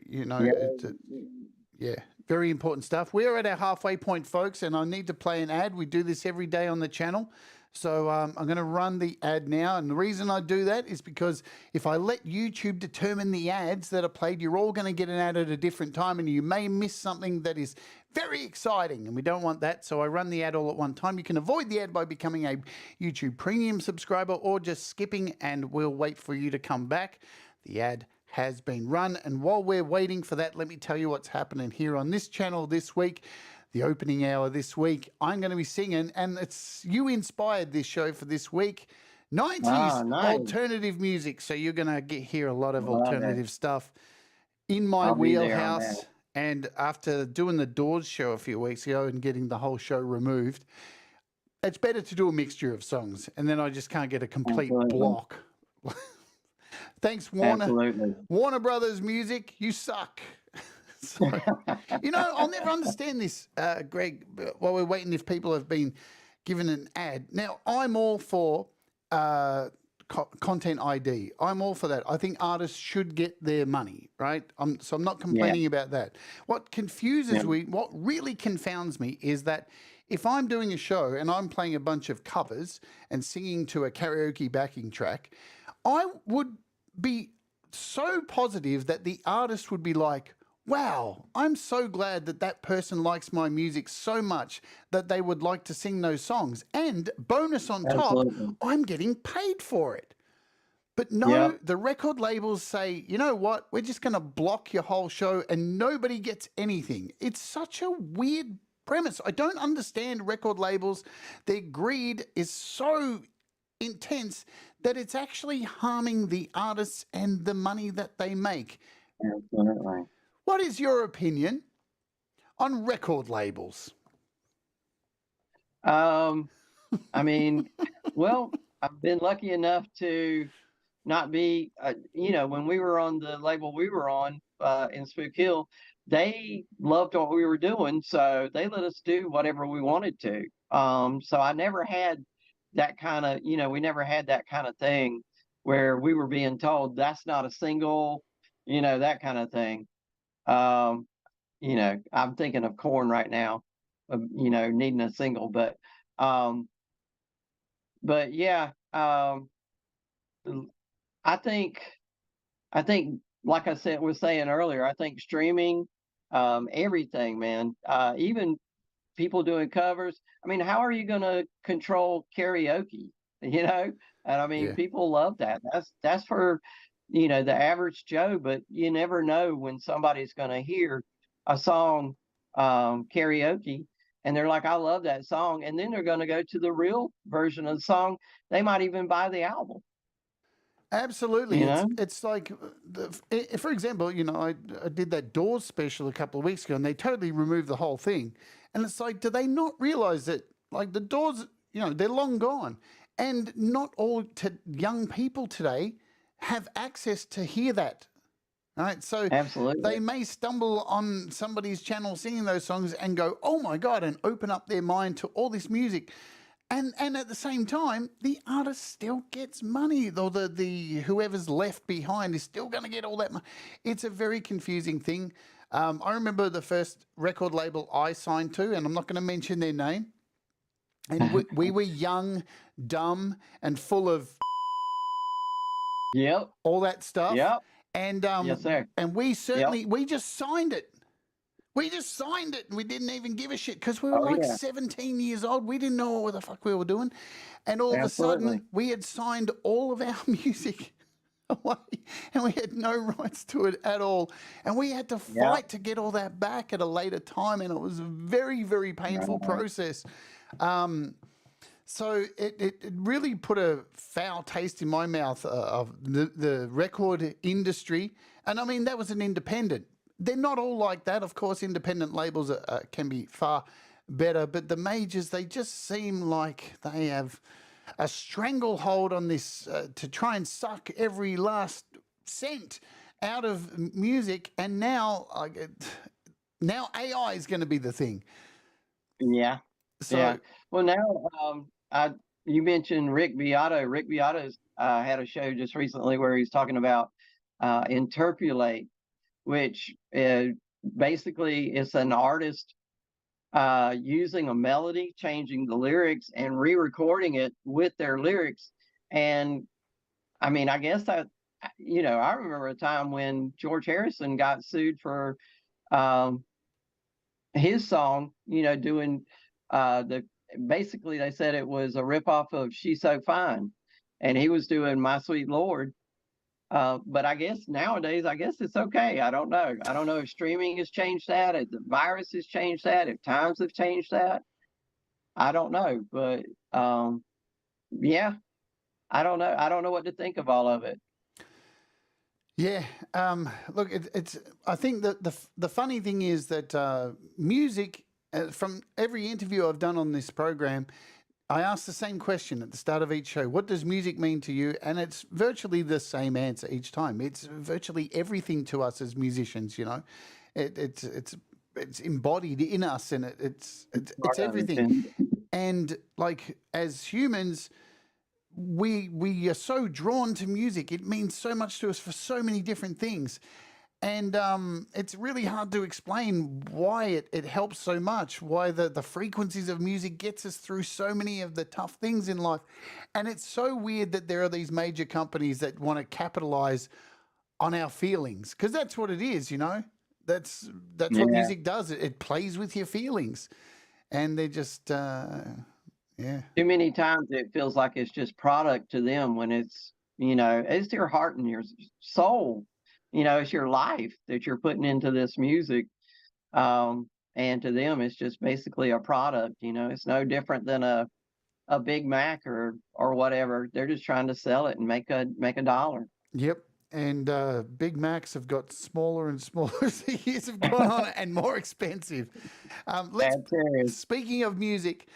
very important stuff. We're at our halfway point, folks, and I need to play an ad. We do this every day on the channel. So I'm going to run the ad now. And the reason I do that is because if I let YouTube determine the ads that are played, you're all going to get an ad at a different time and you may miss something that is very exciting. And we don't want that. So I run the ad all at one time. You can avoid the ad by becoming a YouTube Premium subscriber or just skipping, and we'll wait for you to come back. The ad has been run. And while we're waiting for that, let me tell you what's happening here on this channel this week. The opening hour this week, I'm going to be singing, and you inspired this show for this week, 90s alternative music. So you're going to hear a lot of alternative stuff in my wheelhouse. And after doing the Doors show a few weeks ago and getting the whole show removed, it's better to do a mixture of songs, and then I just can't get a complete block. Thanks, Warner. Absolutely. Warner Brothers Music, you suck. So, I'll never understand this, Greg, while we're waiting if people have been given an ad. Now, I'm all for content ID. I'm all for that. I think artists should get their money, right? So I'm not complaining about that. What confuses me, what really confounds me is that if I'm doing a show and I'm playing a bunch of covers and singing to a karaoke backing track, I would be so positive that the artist would be like, wow, I'm so glad that that person likes my music so much that they would like to sing those songs. And bonus on top, I'm getting paid for it. But no, the record labels say, you know what, we're just going to block your whole show and nobody gets anything. It's such a weird premise. I don't understand record labels. Their greed is so intense that it's actually harming the artists and the money that they make. Absolutely. What is your opinion on record labels? I mean, well, I've been lucky enough to not be, when we were on the label we were on in Spook Hill, they loved what we were doing, so they let us do whatever we wanted to. So I never had that kind of, we never had that kind of thing where we were being told that's not a single, that kind of thing. I'm thinking of Korn right now, needing a single, but yeah, I think, like I was saying earlier, I think streaming, everything, man, even people doing covers. I mean, how are you going to control karaoke? And I mean, people love that. That's for, the average Joe, but you never know when somebody's going to hear a song karaoke and they're like, I love that song. And then they're going to go to the real version of the song. They might even buy the album. Absolutely. It's like, for example, I did that Doors special a couple of weeks ago and they totally removed the whole thing. And it's like, do they not realize that, like, the Doors, they're long gone. And not all young people today have access to hear that. Right, so Absolutely. they may stumble on somebody's channel singing those songs and go, "Oh my God," and open up their mind to all this music. And at the same time, the artist still gets money, though the whoever's left behind is still going to get all that money. It's a very confusing thing. I remember the first record label I signed to, and I'm not going to mention their name. And we were young, dumb, and full of Yep. all that stuff. Yep. And Yes, sir. and we just signed it. We just signed it, and we didn't even give a shit because we were Oh, like yeah. 17 years old. We didn't know what the fuck we were doing, and all of a Absolutely. sudden, we had signed all of our music away, and we had no rights to it at all. And we had to Yeah. fight to get all that back at a later time, and it was a very, very painful process. So it really put a foul taste in my mouth of the record industry. And I mean, that was an independent. They're not all like that. Of course, independent labels can be far better, but the majors, they just seem like they have a stranglehold on this to try and suck every last cent out of music. And now AI is going to be the thing. Yeah. So, Yeah. Well, now, you mentioned Rick Beato. Rick Beato's had a show just recently where he's talking about interpolate, which basically is an artist using a melody, changing the lyrics, and re-recording it with their lyrics. And I mean, I guess that, I remember a time when George Harrison got sued for his song, doing basically they said it was a ripoff of She's So Fine, and he was doing My Sweet Lord. But I guess nowadays, it's okay. I don't know. I don't know if streaming has changed that, if the virus has changed that, if times have changed that. I don't know. But yeah, I don't know. I don't know what to think of all of it. yeah, look, it's. I think that the funny thing is that music, from every interview I've done on this program, I ask the same question at the start of each show. What does music mean to you? And it's virtually the same answer each time. It's virtually everything to us as musicians. It's embodied in us, and it's everything. And like as humans, we are so drawn to music. It means so much to us for so many different things. And it's really hard to explain why it helps so much, why the frequencies of music gets us through so many of the tough things in life. And it's so weird that there are these major companies that want to capitalize on our feelings, because that's what it is, That's what music does. It plays with your feelings. And they just, yeah. Too many times it feels like it's just product to them when it's, it's your heart and your soul. It's your life that you're putting into this music. And to them, it's just basically a product. It's no different than a Big Mac or whatever. They're just trying to sell it and make a dollar. Yep. And Big Macs have got smaller and smaller as the years have gone on, and more expensive. Speaking of music,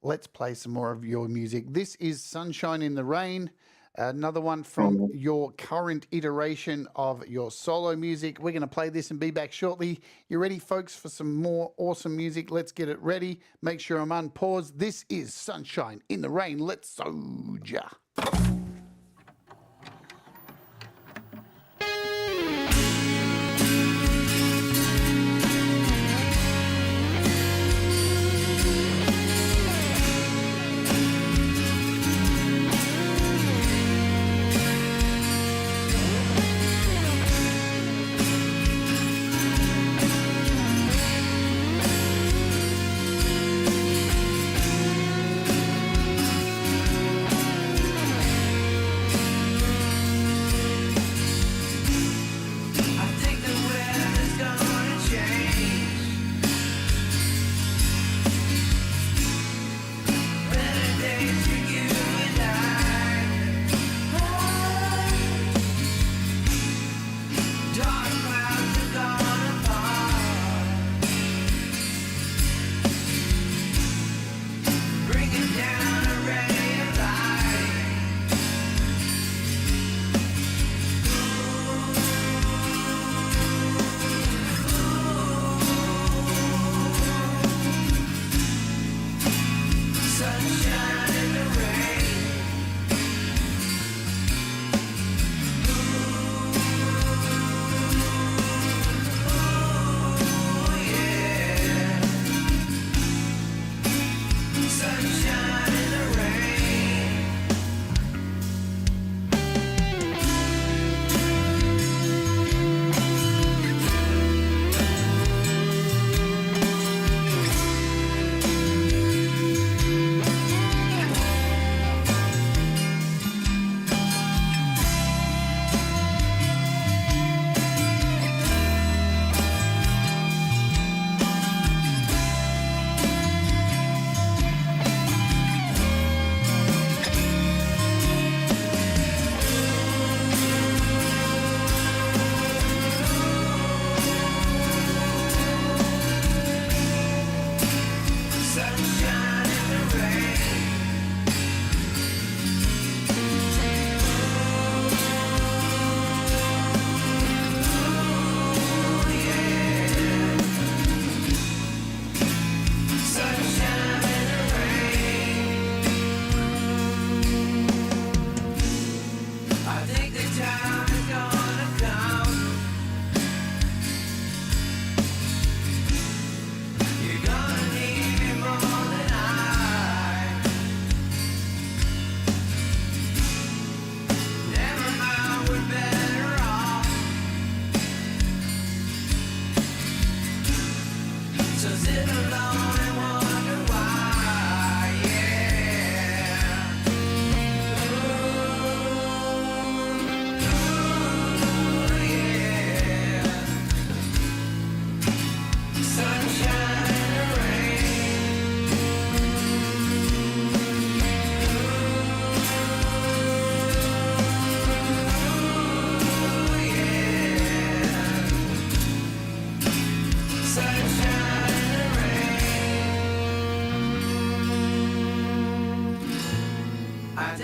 let's play some more of your music. This is Sunshine in the Rain. Another one from your current iteration of your solo music. We're going to play this and be back shortly. You ready, folks, for some more awesome music? Let's get it ready. Make sure I'm unpaused. This is Sunshine in the Rain. Let's soldier.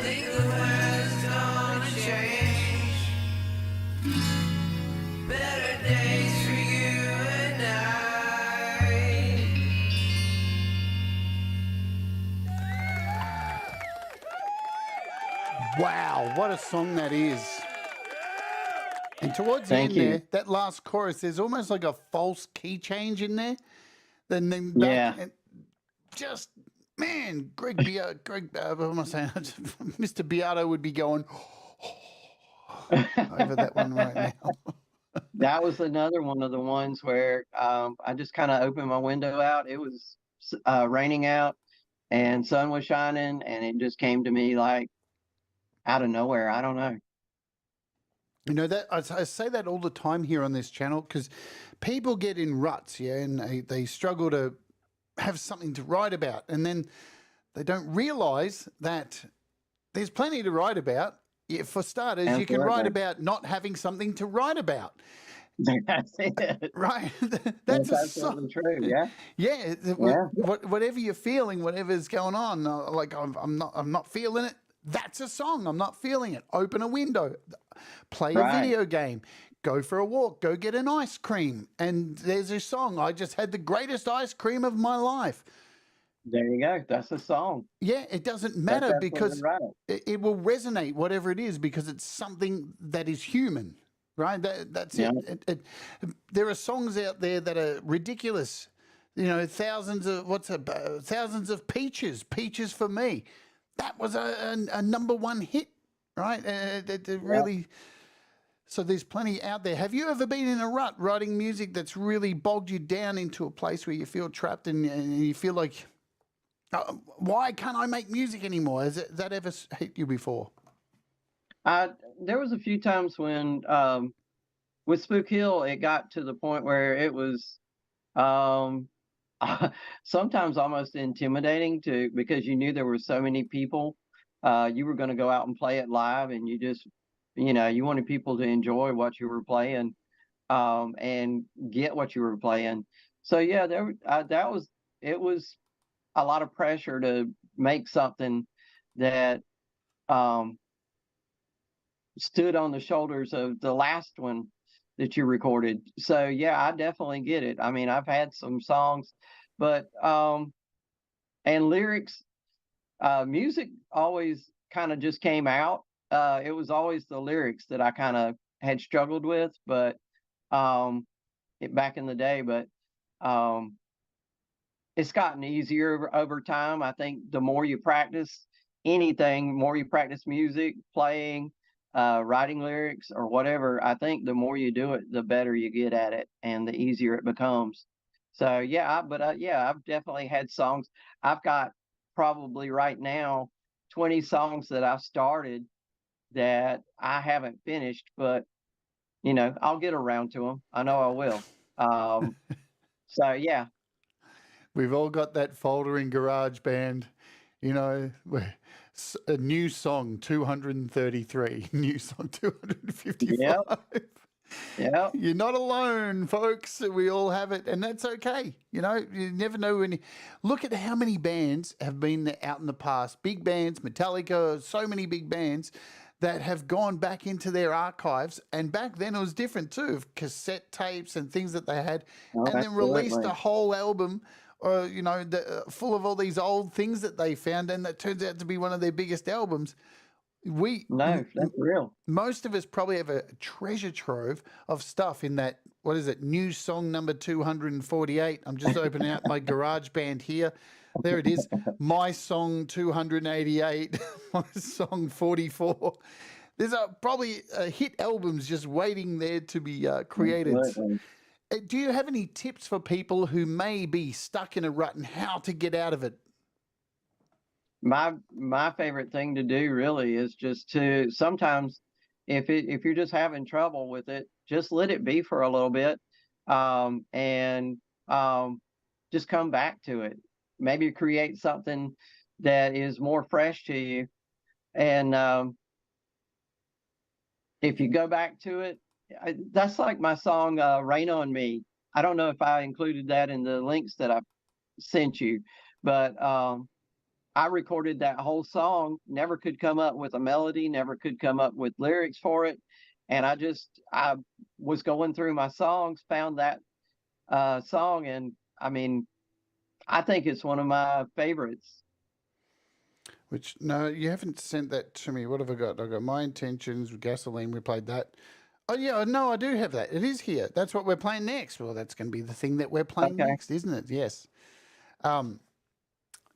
think the weather's gonna change. Better days for you and I. Wow, what a song that is. And towards the Thank end you. there, that last chorus, there's almost like a false key change in there. Then back, Yeah. and just, man, what am I saying? Mr. Beato would be going over that one right now. That was another one of the ones where I just kind of opened my window out. It was raining out and sun was shining, and it just came to me like out of nowhere. I don't know. You know, that I say that all the time here on this channel because people get in ruts, yeah, and they struggle to have something to write about, and then they don't realize that there's plenty to write about. Yeah, for starters, you can write Absolutely. about not having something to write about. That's it. Right. That's a absolutely true. Yeah. Yeah. Yeah. Whatever you're feeling, whatever's going on, like I'm not feeling it. That's a song. I'm not feeling it. Open a window, play a Right. video game, go for a walk, go get an ice cream. And there's a song. I just had the greatest ice cream of my life. There you go. That's a song. Yeah, it doesn't That's matter absolutely because right. it will resonate, whatever it is, because it's something that is human, right? That's Yeah. it. There are songs out there that are ridiculous. You know, thousands of peaches for me. That was a #1 hit, right? It really. So there's plenty out there. Have you ever been in a rut writing music that's really bogged you down into a place where you feel trapped and you feel like, why can't I make music anymore? Has that ever hit you before? There was a few times when with Spook Hill, it got to the point where it was um, sometimes almost intimidating because you knew there were so many people. You were going to go out and play it live, and you just, you wanted people to enjoy what you were playing and get what you were playing. So yeah, it was a lot of pressure to make something that um, stood on the shoulders of the last one that you recorded. So yeah, I definitely get it. I mean, I've had some songs, but and lyrics, music always kind of just came out. It was always the lyrics that I kind of had struggled with, but back in the day, but um it's gotten easier over time. I think the more you practice anything, more you practice music, playing, writing lyrics or whatever, I think the more you do it, the better you get at it and the easier it becomes. So yeah, yeah, I've definitely had songs. I've got probably right now 20 songs that I've started that I haven't finished, but I'll get around to them. I know I will. So yeah. We've all got that folder in GarageBand, you know, where a new song 233, new song 255. Yeah. Yeah. You're not alone, folks. We all have it, and that's okay. You know, you never know when. Look at how many bands have been out in the past. Big bands, Metallica, so many big bands that have gone back into their archives. And back then it was different too, of cassette tapes and things that they had, Oh, and then released absolutely. a whole album, or full of all these old things that they found, and that turns out to be one of their biggest albums. No, that's real. Most of us probably have a treasure trove of stuff in that, what is it, new song number 248. I'm just opening out my GarageBand here. There it is. My song 288, my song 44. There's probably hit albums just waiting there to be created. Absolutely. Do you have any tips for people who may be stuck in a rut and how to get out of it? My favorite thing to do really is just to sometimes if you're just having trouble with it, just let it be for a little bit, and just come back to it. Maybe create something that is more fresh to you, and if you go back to it, that's like my song "Rain on Me." I don't know if I included that in the links that I sent you, but I recorded that whole song, never could come up with a melody, never could come up with lyrics for it. And I was going through my songs, found that song, and I mean, I think it's one of my favorites. Which, no, you haven't sent that to me. What have I got? I got My Intentions, Gasoline. We played that. Oh, yeah, no, I do have that. It is here. That's what we're playing next. Well, that's going to be the thing that we're playing Okay. next, isn't it? Yes.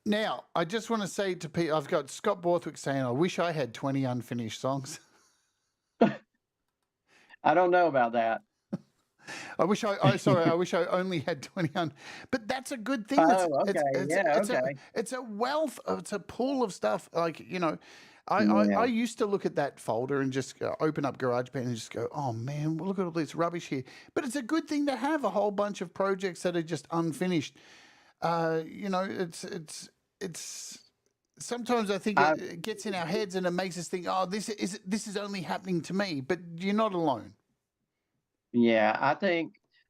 Now, I just want to say to people, I've got Scott Borthwick saying, I wish I had 20 unfinished songs. I don't know about that. I wish I wish I only had 20 but that's a good thing. Oh, okay. Yeah, okay. It's a wealth, it's a pool of stuff. Like, you know, Yeah. I used to look at that folder and just open up GarageBand and just go, oh man, well, look at all this rubbish here. But it's a good thing to have a whole bunch of projects that are just unfinished. You know, it's sometimes I think it gets in our heads and it makes us think, oh, this is only happening to me. But you're not alone. Yeah,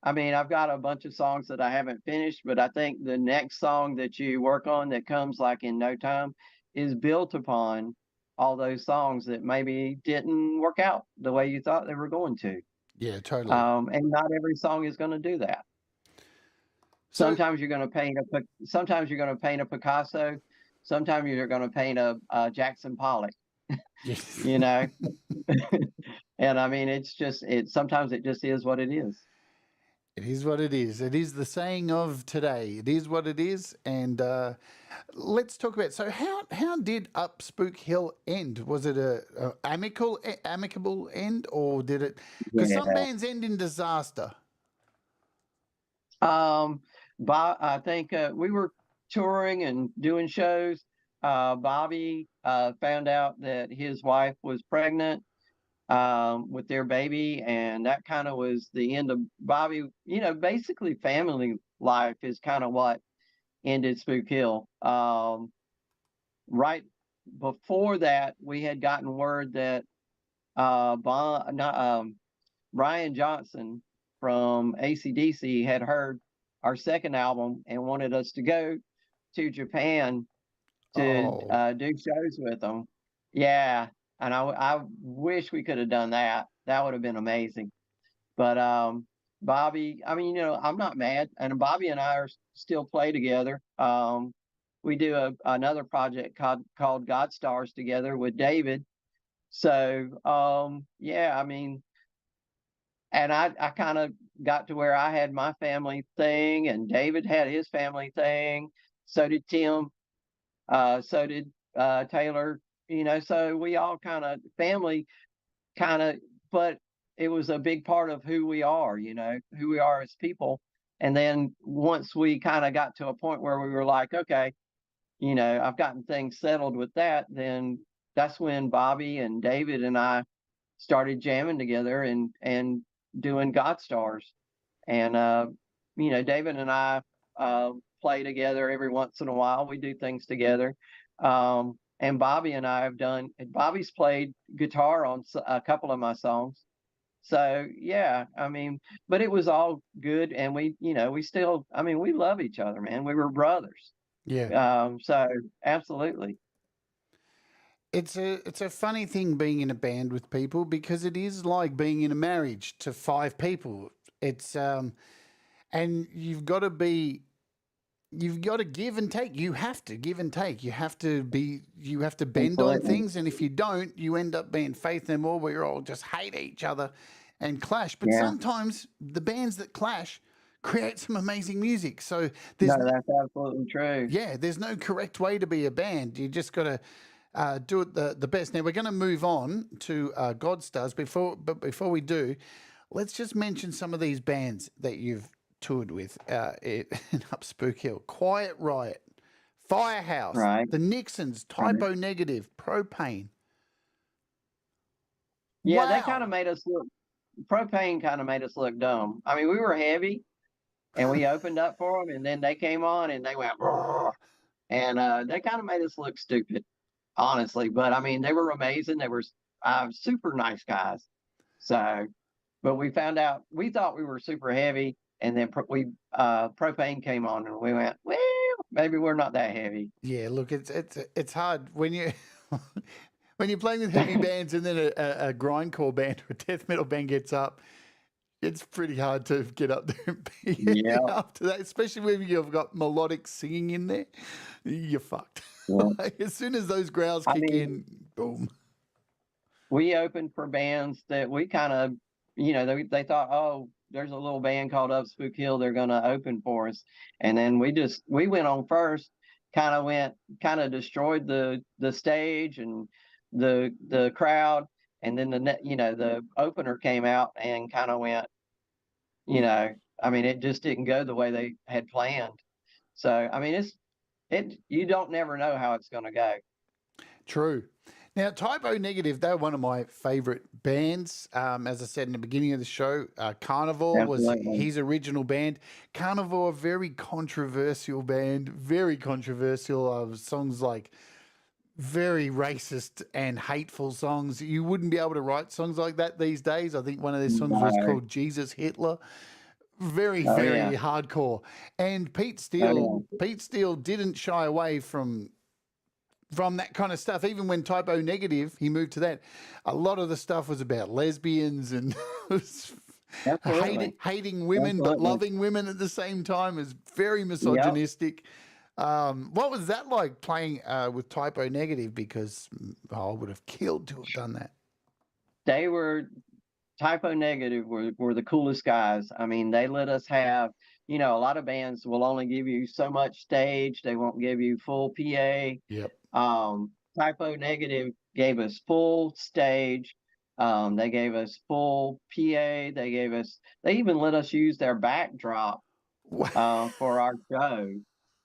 I mean, I've got a bunch of songs that I haven't finished, but I think the next song that you work on that comes like in no time is built upon all those songs that maybe didn't work out the way you thought they were going to. Yeah, totally. And not every song is going to do that. So, Sometimes you're going to paint a Picasso. Sometimes you're going to paint a Jackson Pollock. yes. You know. And I mean, sometimes it just is what it is. It is what it is. It is the saying of today. It is what it is. And let's talk about. So, how did Up Spook Hill end? Was it a amicable end, or did it? Because some Yeah. bands end in disaster. But I think we were touring and doing shows. Bobby found out that his wife was pregnant with their baby, and that kind of was the end of Bobby. You know, basically, family life is kind of what ended Spook Hill. Right before that, we had gotten word that Brian Johnson from AC/DC had heard our second album and wanted us to go to Japan to Oh, do shows with them. Yeah, and I wish we could have done that. That would have been amazing. But Bobby, I mean, you know, I'm not mad, and Bobby and I are still play together. We do another project called Godstarz together with David. So yeah, I mean, and I kind of got to where I had my family thing, and David had his family thing. So did Tim. So did Taylor. You know, so we all kind of family, kind of. But it was a big part of who we are. You know, who we are as people. And then once we kind of got to a point where we were like, okay, you know, I've gotten things settled with that, then that's when Bobby and David and I started jamming together and doing Godstarz. And you know, David and I play together every once in a while. We do things together. And Bobby and I have done. Bobby's played guitar on a couple of my songs. So yeah, I mean, but it was all good, and we, you know, we still, I mean, we love each other, man. We were brothers. yeah. So absolutely. It's a funny thing being in a band with people because it is like being in a marriage to five people. It's and you've got to give and take. You have to give and take. You have to bend on Absolutely. things, and if you don't, you end up being Faith No More, where you all just hate each other and clash. But Yeah. sometimes the bands that clash create some amazing music. So No, there's that's absolutely true. there's no correct way to be a band. You just got to do it the best. Now we're going to move on to Godstarz. Before we do, let's just mention some of these bands that you've toured with in Up Spook Hill: Quiet Riot, Firehouse, Right. the Nixons, Right. Typo Negative, Propain. Yeah, they Wow. kind of made us look. Propain kind of made us look dumb. I mean, we were heavy, and we opened up for them, and then they came on, and they went, "Roar," and they kind of made us look stupid, honestly. But I mean, they were amazing. They were super nice guys. So, but we found out we thought we were super heavy, and then Propain came on, and we went, well, maybe we're not that heavy. Yeah, look, it's hard when you when you're playing with heavy bands and then a grindcore band or a death metal band gets up. It's pretty hard to get up there and be Yeah. after that, especially when you've got melodic singing in there. You're fucked. Yeah. Like, as soon as those growls I kick mean, in, boom. we opened for bands that we kind of, they thought, oh, there's a little band called Up Spook Hill. They're going to open for us. And then we went on first, kind of destroyed the stage and the crowd. And then the opener came out and kind of went, I mean, it just didn't go the way they had planned. So, I mean, you don't never know how it's going to go. True. Now, Typo Negative, they're one of my favourite bands. As I said in the beginning of the show, Carnivore was his original band. Carnivore, very controversial band, very controversial. Songs like very racist and hateful songs. You wouldn't be able to write songs like that these days. I think one of their songs was called Jesus Hitler. Very hardcore. And Pete Steele didn't shy away from that kind of stuff. Even when Typo Negative, he moved to that. A lot of the stuff was about lesbians and hating women, but loving women at the same time. Is very misogynistic. What was that like playing with Typo Negative? Because I would have killed to have done that. Typo Negative were the coolest guys. I mean, they let us have, a lot of bands will only give you so much stage. They won't give you full PA. Yep. Typo Negative gave us full stage. They gave us full PA. They even let us use their backdrop for our show.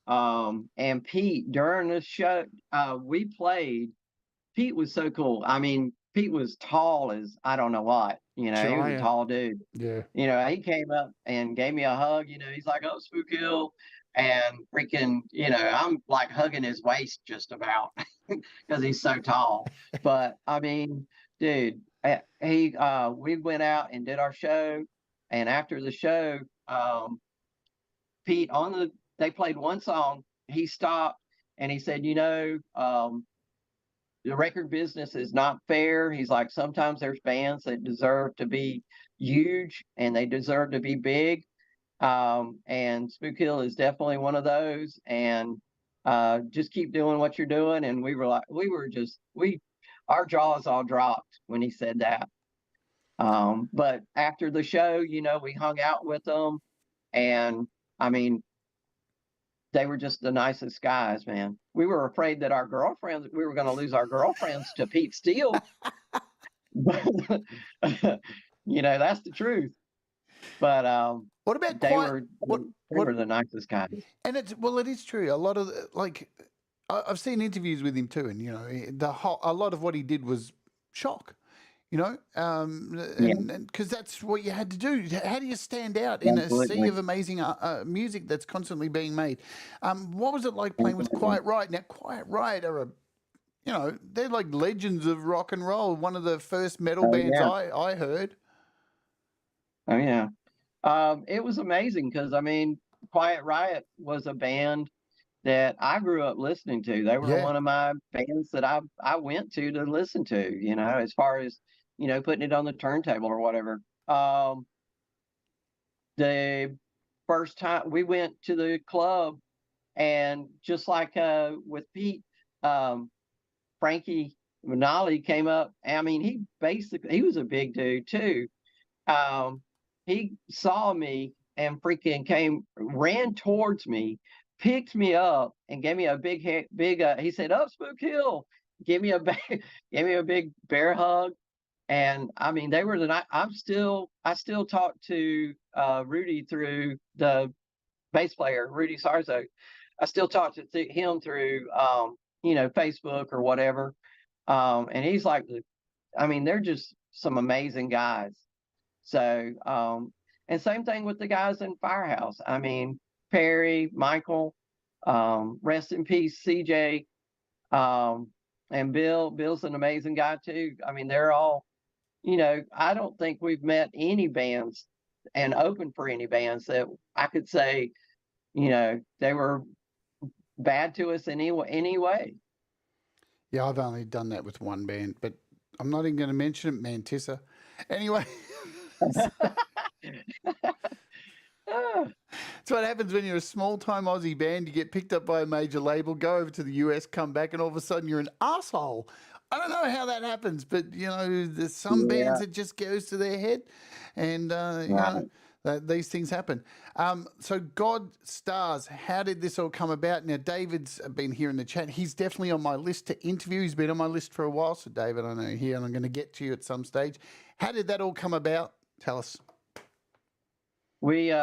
And Pete, during the show, Pete was so cool. I mean, Pete was tall as I don't know what, he was a tall dude. Yeah. He came up and gave me a hug, he's like, oh, Spook Hill. And freaking, I'm like hugging his waist just about because he's so tall. But I mean, dude, we went out and did our show. And after the show, Pete, they played one song. He stopped and he said, the record business is not fair. He's like, sometimes there's bands that deserve to be huge and they deserve to be big. And Spook Hill is definitely one of those. And just keep doing what you're doing. And our jaws all dropped when he said that. But after the show, we hung out with them. And I mean, they were just the nicest guys, man. We were afraid that we were going to lose our girlfriends to Pete Steele. But, that's the truth. But what about they were the nicest guys. And it is true. A lot of I've seen interviews with him too, and a lot of what he did was shock. Because that's what you had to do. How do you stand out in a sea of amazing music that's constantly being made? What was it like playing with Quiet Riot? Now, Quiet Riot are they're like legends of rock and roll. One of the first metal bands I heard. Oh yeah, it was amazing because I mean, Quiet Riot was a band that I grew up listening to. They were one of my bands that I went to listen to. As far as putting it on the turntable or whatever. The first time we went to the club, and just like with Pete, Frankie Manali came up. I mean, he was a big dude too. He saw me and freaking ran towards me, picked me up, and gave me a big. He said, "Up Spook Hill." Gave me a big bear hug. And I mean, they were I still talk to Rudy through the bass player, Rudy Sarzo. I still talk to him through Facebook or whatever. And he's like, I mean, they're just some amazing guys. So and same thing with the guys in Firehouse. I mean, Perry, Michael, rest in peace, CJ, and Bill. Bill's an amazing guy too. I mean, they're all, I don't think we've met any bands and opened for any bands that I could say, they were bad to us any way. Yeah, I've only done that with one band, but I'm not even going to mention it, Mantissa. Anyway, it's what happens when you're a small-time Aussie band. You get picked up by a major label, go over to the US, come back, and all of a sudden you're an asshole. I don't know how that happens, but, you know, there's some bands that just goes to their head, and, you know, these things happen. So Godstarz, how did this all come about? Now, David's been here in the chat. He's definitely on my list to interview. He's been on my list for a while. So, David, I know you're here, and I'm going to get to you at some stage. How did that all come about? Tell us. We,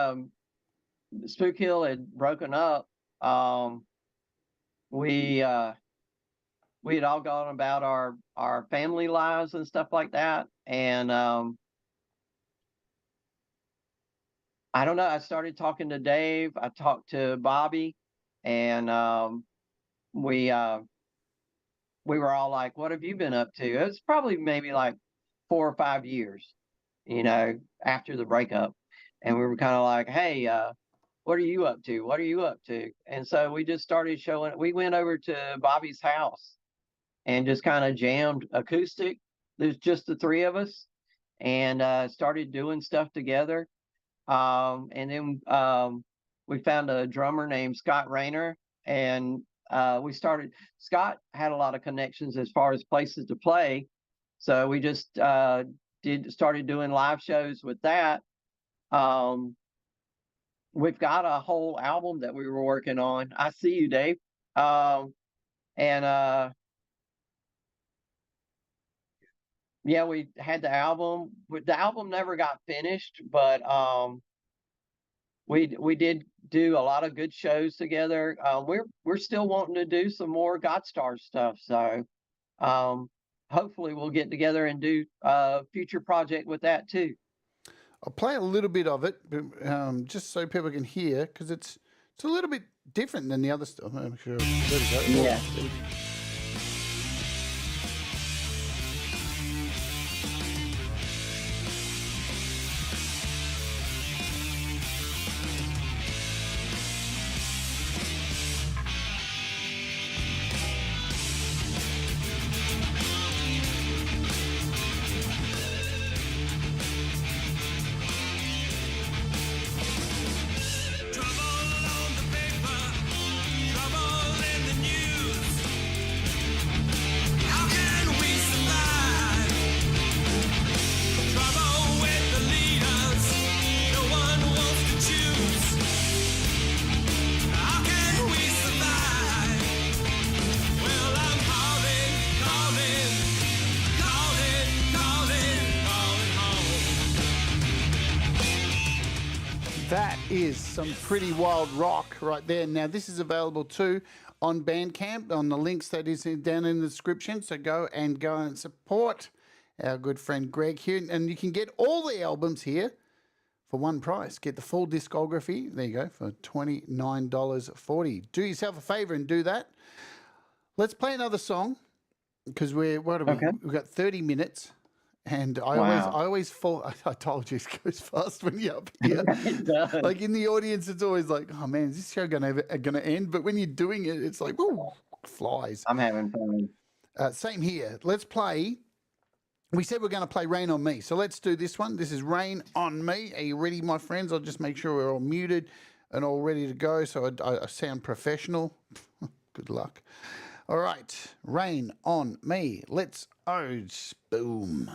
Spook Hill had broken up. We had all gone about our family lives and stuff like that. And I don't know. I started talking to Dave. I talked to Bobby, and we were all like, "What have you been up to?" It was probably maybe like 4 or 5 years, you know, after the breakup, and we were kind of like, "Hey, what are you up to? What are you up to?" And so we just started showing. We went over to Bobby's house and just kind of jammed acoustic. There's just the three of us, and started doing stuff together. And then we found a drummer named Scott Rayner, and we started. Scott had a lot of connections as far as places to play, so we just started doing live shows with that. We've got a whole album that we were working on. I see you, Dave. And yeah, we had the album. The album never got finished, but we did do a lot of good shows together. We're still wanting to do some more Godstarz stuff, so hopefully we'll get together and do a future project with that too. I'll play a little bit of it, just so people can hear, because it's a little bit different than the other stuff. I'm sure. There we go. Yeah. That is some pretty wild rock right there. Now, this is available too on Bandcamp, on the links that is down in the description. So go and support our good friend Greg here. And you can get all the albums here for one price. Get the full discography, there you go, for $29.40. Do yourself a favor and do that. Let's play another song, because we've got 30 minutes. And I always fall. I told you, it goes fast when you're up here. It does. Like in the audience, it's always like, oh man, is this show gonna end? But when you're doing it, it's like, woo, flies. I'm having fun. Same here. Let's play. We said we're going to play Rain on Me, so let's do this one. This is Rain on Me. Are you ready, my friends? I'll just make sure we're all muted and all ready to go, so I sound professional. Good luck. All right, Rain on Me. Let's boom.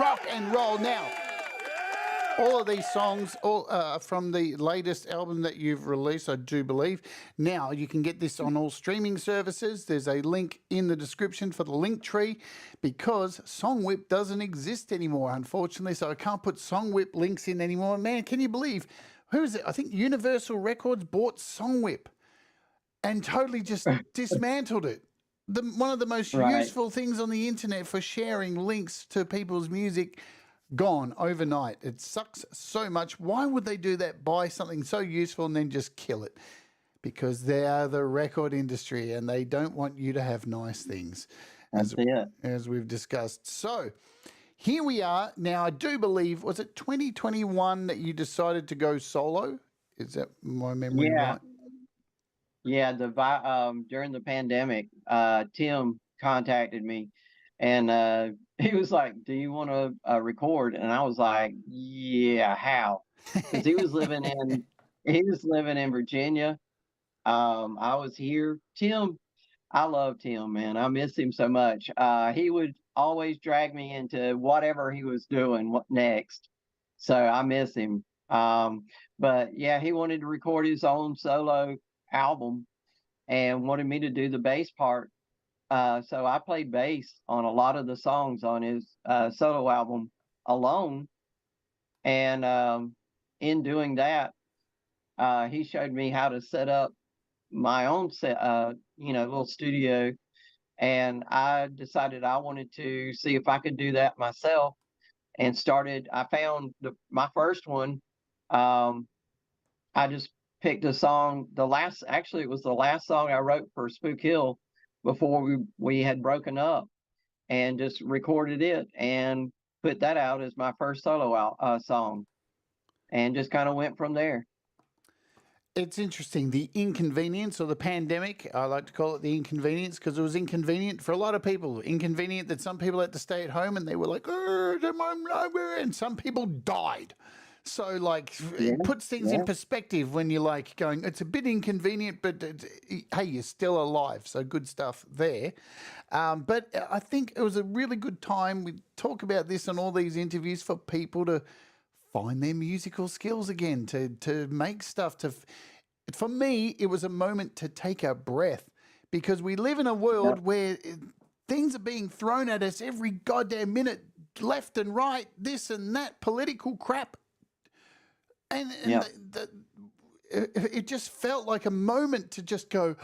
rock and roll. Now, all of these songs, all from the latest album that you've released, I do believe. Now, you can get this on all streaming services. There's a link in the description for the link tree because SongWhip doesn't exist anymore, unfortunately. So I can't put SongWhip links in anymore. Man, can you believe, who is it? I think Universal Records bought SongWhip and totally just dismantled it. One of the most useful things on the internet for sharing links to people's music, gone overnight. It sucks so much. Why would they do that? Buy something so useful and then just kill it? Because they are the record industry and they don't want you to have nice things, as we've discussed. So here we are. Now, I do believe, was it 2021 that you decided to go solo? Is that my memory right? Yeah, during the pandemic, Tim contacted me and he was like, "Do you want to record?" And I was like, "Yeah, how?" Because he was living in Virginia. I was here. Tim, I love Tim, man. I miss him so much. He would always drag me into whatever he was doing, what next. So I miss him. But yeah, he wanted to record his own solo album and wanted me to do the bass part. So I played bass on a lot of the songs on his solo album alone. And in doing that, he showed me how to set up my own little studio. And I decided I wanted to see if I could do that myself and I found my first one. I just picked a song. It was the last song I wrote for Spook Hill before we had broken up, and just recorded it and put that out as my first solo song, and just kind of went from there. It's interesting, the inconvenience or the pandemic. I like to call it the inconvenience because it was inconvenient for a lot of people. Inconvenient that some people had to stay at home and they were like, and some people died. So, like, it puts things in perspective when you're like going, it's a bit inconvenient, but hey, you're still alive. So good stuff there. But I think it was a really good time. We talk about this in all these interviews for people to find their musical skills again, to make stuff. For me, it was a moment to take a breath because we live in a world where things are being thrown at us every goddamn minute, left and right, this and that, political crap. And it just felt like a moment to just go,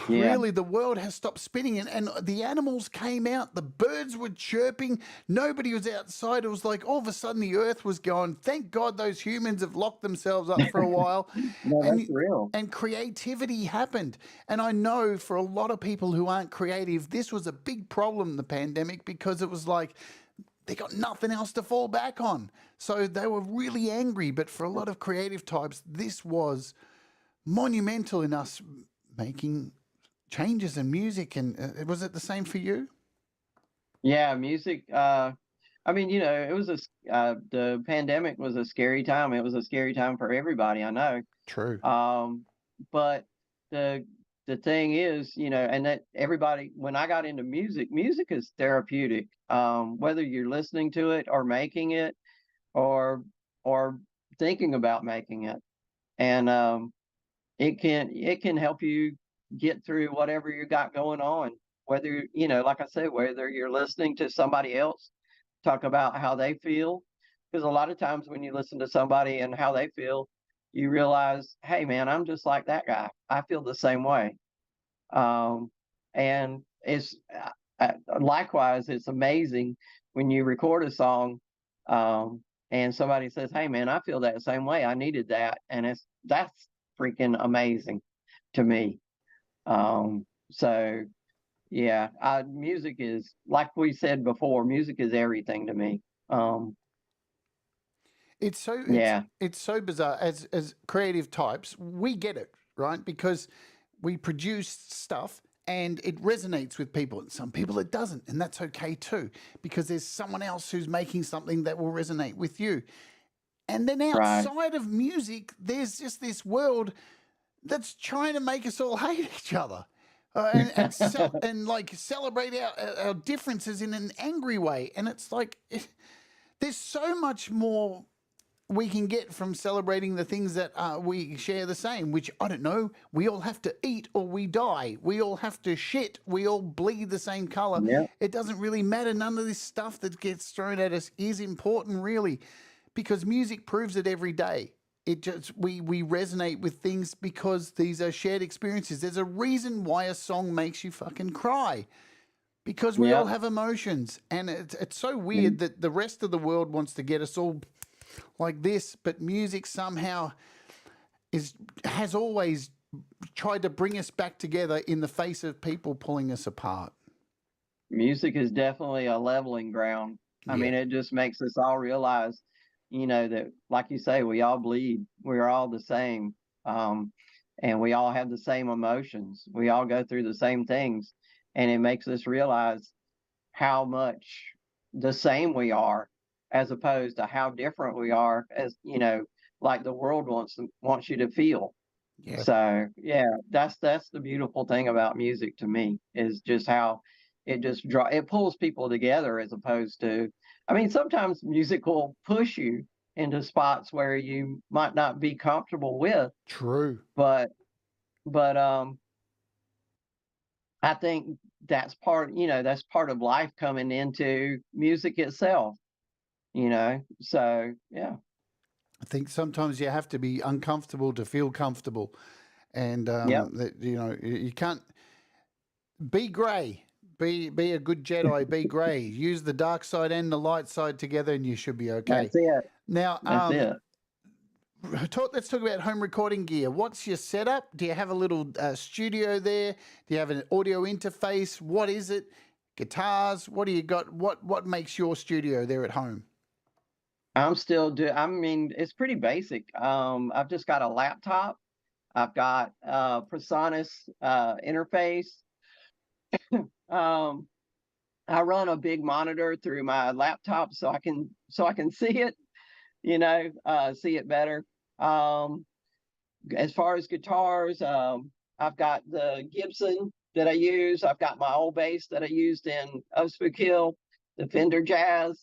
really, the world has stopped spinning. And the animals came out, the birds were chirping, nobody was outside. It was like all of a sudden the earth was going, thank God those humans have locked themselves up for a while. That's real. And creativity happened. And I know for a lot of people who aren't creative, this was a big problem, the pandemic, because it was like, they got nothing else to fall back on. So they were really angry. But for a lot of creative types, this was monumental in us making changes in music. And was it the same for you? Yeah, music. I mean, it was the pandemic was a scary time. It was a scary time for everybody, I know. True. But the thing is, and that everybody, when I got into music is therapeutic. Whether you're listening to it or making it or thinking about making it. And it can help you get through whatever you got going on. Whether, like I said, whether you're listening to somebody else talk about how they feel, because a lot of times when you listen to somebody and how they feel, you realize, hey man, I'm just like that guy. I feel the same way. And it's likewise, it's amazing when you record a song, and somebody says, hey man, I feel that same way. I needed that. And that's freaking amazing to me. So yeah, music is, like we said before, music is everything to me. It's so bizarre. As creative types, we get it, right? Because we produce stuff and it resonates with people. And some people it doesn't, and that's okay too, because there's someone else who's making something that will resonate with you. And then outside of music, there's just this world that's trying to make us all hate each other. and like celebrate our differences in an angry way. And it's like there's so much more we can get from celebrating the things that we share the same, which I don't know, we all have to eat or we die. We all have to shit. We all bleed the same color. Yeah. It doesn't really matter. None of this stuff that gets thrown at us is important, really, because music proves it every day. It just we resonate with things because these are shared experiences. There's a reason why a song makes you fucking cry, because we all Yeah. have emotions, and it's so weird that the rest of the world wants to get us all like this, but music somehow has always tried to bring us back together in the face of people pulling us apart. Music is definitely a leveling ground. I mean, it just makes us all realize, that, like you say, we all bleed. We're all the same. And we all have the same emotions. We all go through the same things. And it makes us realize how much the same we are, as opposed to how different we are, as, like the world wants you to feel. Yeah. So yeah, that's the beautiful thing about music to me, is just how it pulls people together, as opposed to, I mean, sometimes music will push you into spots where you might not be comfortable with, True. but I think that's part of life, coming into music itself, so yeah. I think sometimes you have to be uncomfortable to feel comfortable, and Yep. that you can't be grey. Be a good Jedi. Be grey. Use the dark side and the light side together, and you should be okay. That's it. Now, That's it. let's talk about home recording gear. What's your setup? Do you have a little studio there? Do you have an audio interface? What is it? Guitars? What do you got? What makes your studio there at home? I mean, it's pretty basic. I've just got a laptop. I've got PreSonus interface. I run a big monitor through my laptop so I can see it, see it better. As far as guitars, I've got the Gibson that I use. I've got my old bass that I used in Up Spook Hill, the Fender Jazz.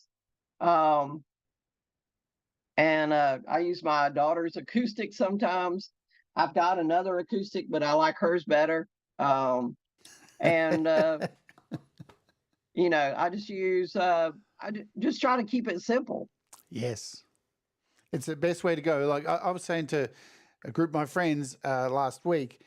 And I use my daughter's acoustic sometimes. I've got another acoustic, but I like hers better. And I just use just try to keep it simple. Yes, it's the best way to go. Like I was saying to a group of my friends last week,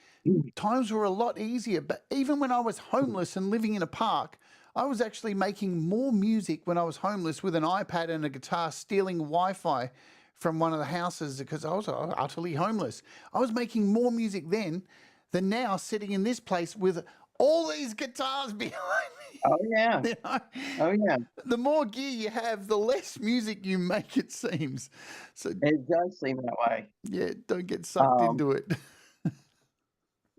times were a lot easier. But even when I was homeless and living in a park, I was actually making more music when I was homeless with an iPad and a guitar, stealing Wi-Fi from one of the houses because I was utterly homeless. I was making more music then than now, sitting in this place with all these guitars behind me. Oh yeah. Oh yeah. The more gear you have, the less music you make, it seems. So it does seem that way. Yeah, don't get sucked into it.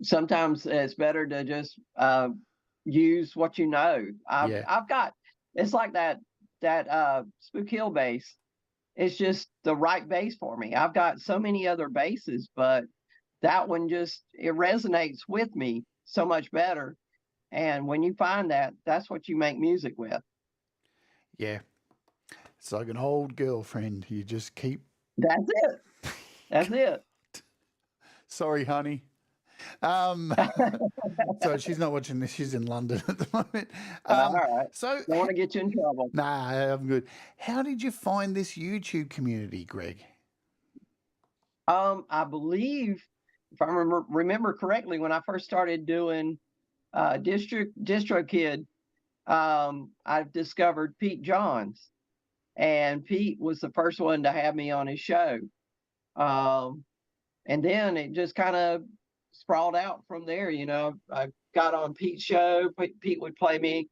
Sometimes it's better to just use what you know. I've got, it's like that Spook Hill bass. It's just the right bass for me. I've got so many other basses, but that one it resonates with me so much better. And when you find that, that's what you make music with. Yeah. It's like an old girlfriend. You just keep. That's it. That's it. Sorry, honey. So she's not watching this. She's in London at the moment. All right. So don't want to get you in trouble. Nah, I'm good. How did you find this YouTube community, Greg? I believe, if I remember correctly, when I first started doing DistroKid, I discovered Pete Johns, and Pete was the first one to have me on his show. And then it just kind of sprawled out from there. I got on Pete's show. Pete would play me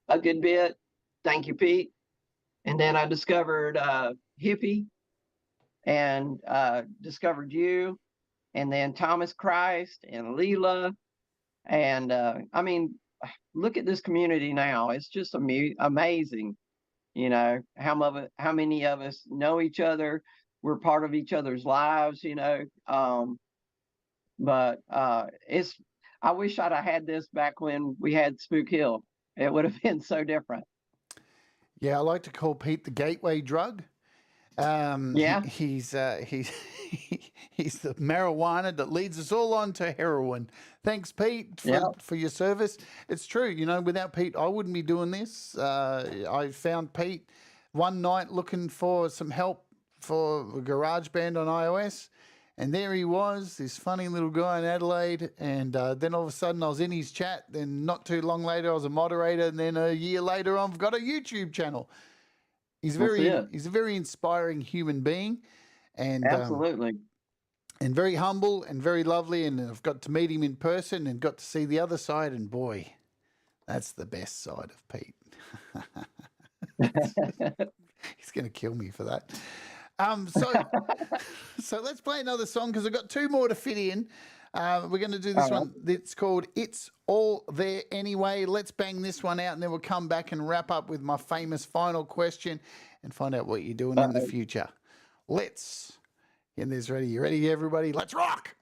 a good bit. Thank you, Pete. And then I discovered Hippie, and discovered you, and then Thomas Christ and Leela. And I mean, look at this community now. It's just amazing, how many of us know each other. We're part of each other's lives, but I wish I'd have had this back when we had Spook Hill. It would have been so different. Yeah, I like to call Pete the gateway drug. Yeah. He's he's the marijuana that leads us all on to heroin. Thanks, Pete, for your service. It's true, you know, without Pete, I wouldn't be doing this. I found Pete one night looking for some help for a garage band on iOS. And there he was, this funny little guy in Adelaide. And then all of a sudden I was in his chat. Then not too long later, I was a moderator. And then a year later, I've got a YouTube channel. He's a very inspiring human being. And absolutely. And very humble and very lovely. And I've got to meet him in person and got to see the other side. And boy, that's the best side of Pete. He's going to kill me for that. So let's play another song because I've got two more to fit in. We're going to do this one. It's called It's All There Anyway. Let's bang this one out and then we'll come back and wrap up with my famous final question and find out what you're doing in the future. Let's get this ready. You ready, everybody? Let's rock.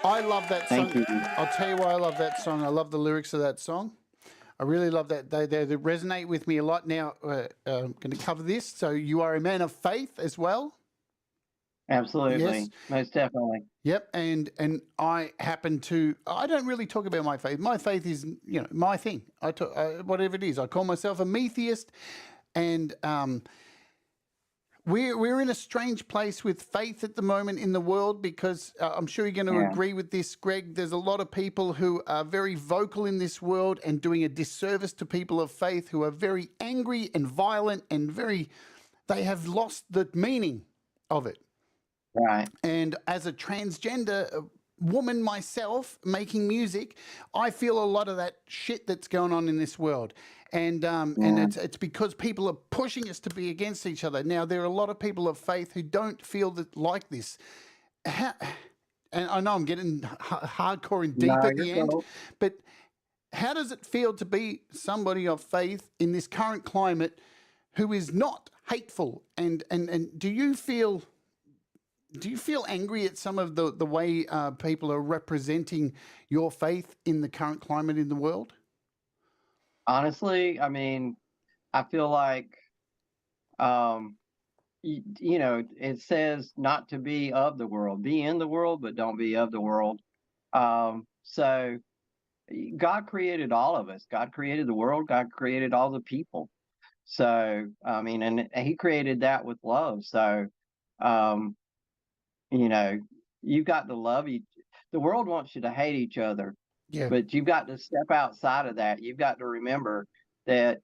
I love that song. Thank you. I'll tell you why I love that song. I love the lyrics of that song. I really love that. They resonate with me a lot. Now, I'm going to cover this. So, you are a man of faith as well. Absolutely. Yes. Most definitely. Yep. And I happen to. I don't really talk about my faith. My faith is, my thing. Whatever it is. I call myself a metheist, and we're in a strange place with faith at the moment in the world because I'm sure you're going to agree with this, Greg. There's a lot of people who are very vocal in this world and doing a disservice to people of faith who are very angry and violent and they have lost the meaning of it. Right. And as a transgender woman myself making music, I feel a lot of that shit that's going on in this world. And it's because people are pushing us to be against each other. Now, there are a lot of people of faith who don't feel like this. And I know I'm getting hardcore and deep at the end, but how does it feel to be somebody of faith in this current climate who is not hateful? And do you feel angry at some of the way people are representing your faith in the current climate in the world? Honestly, I mean, I feel like, it says not to be of the world, be in the world, but don't be of the world. So God created all of us. God created the world. God created all the people. So, I mean, and he created that with love. So, you've got to love each. The world wants you to hate each other. Yeah. But you've got to step outside of that. You've got to remember that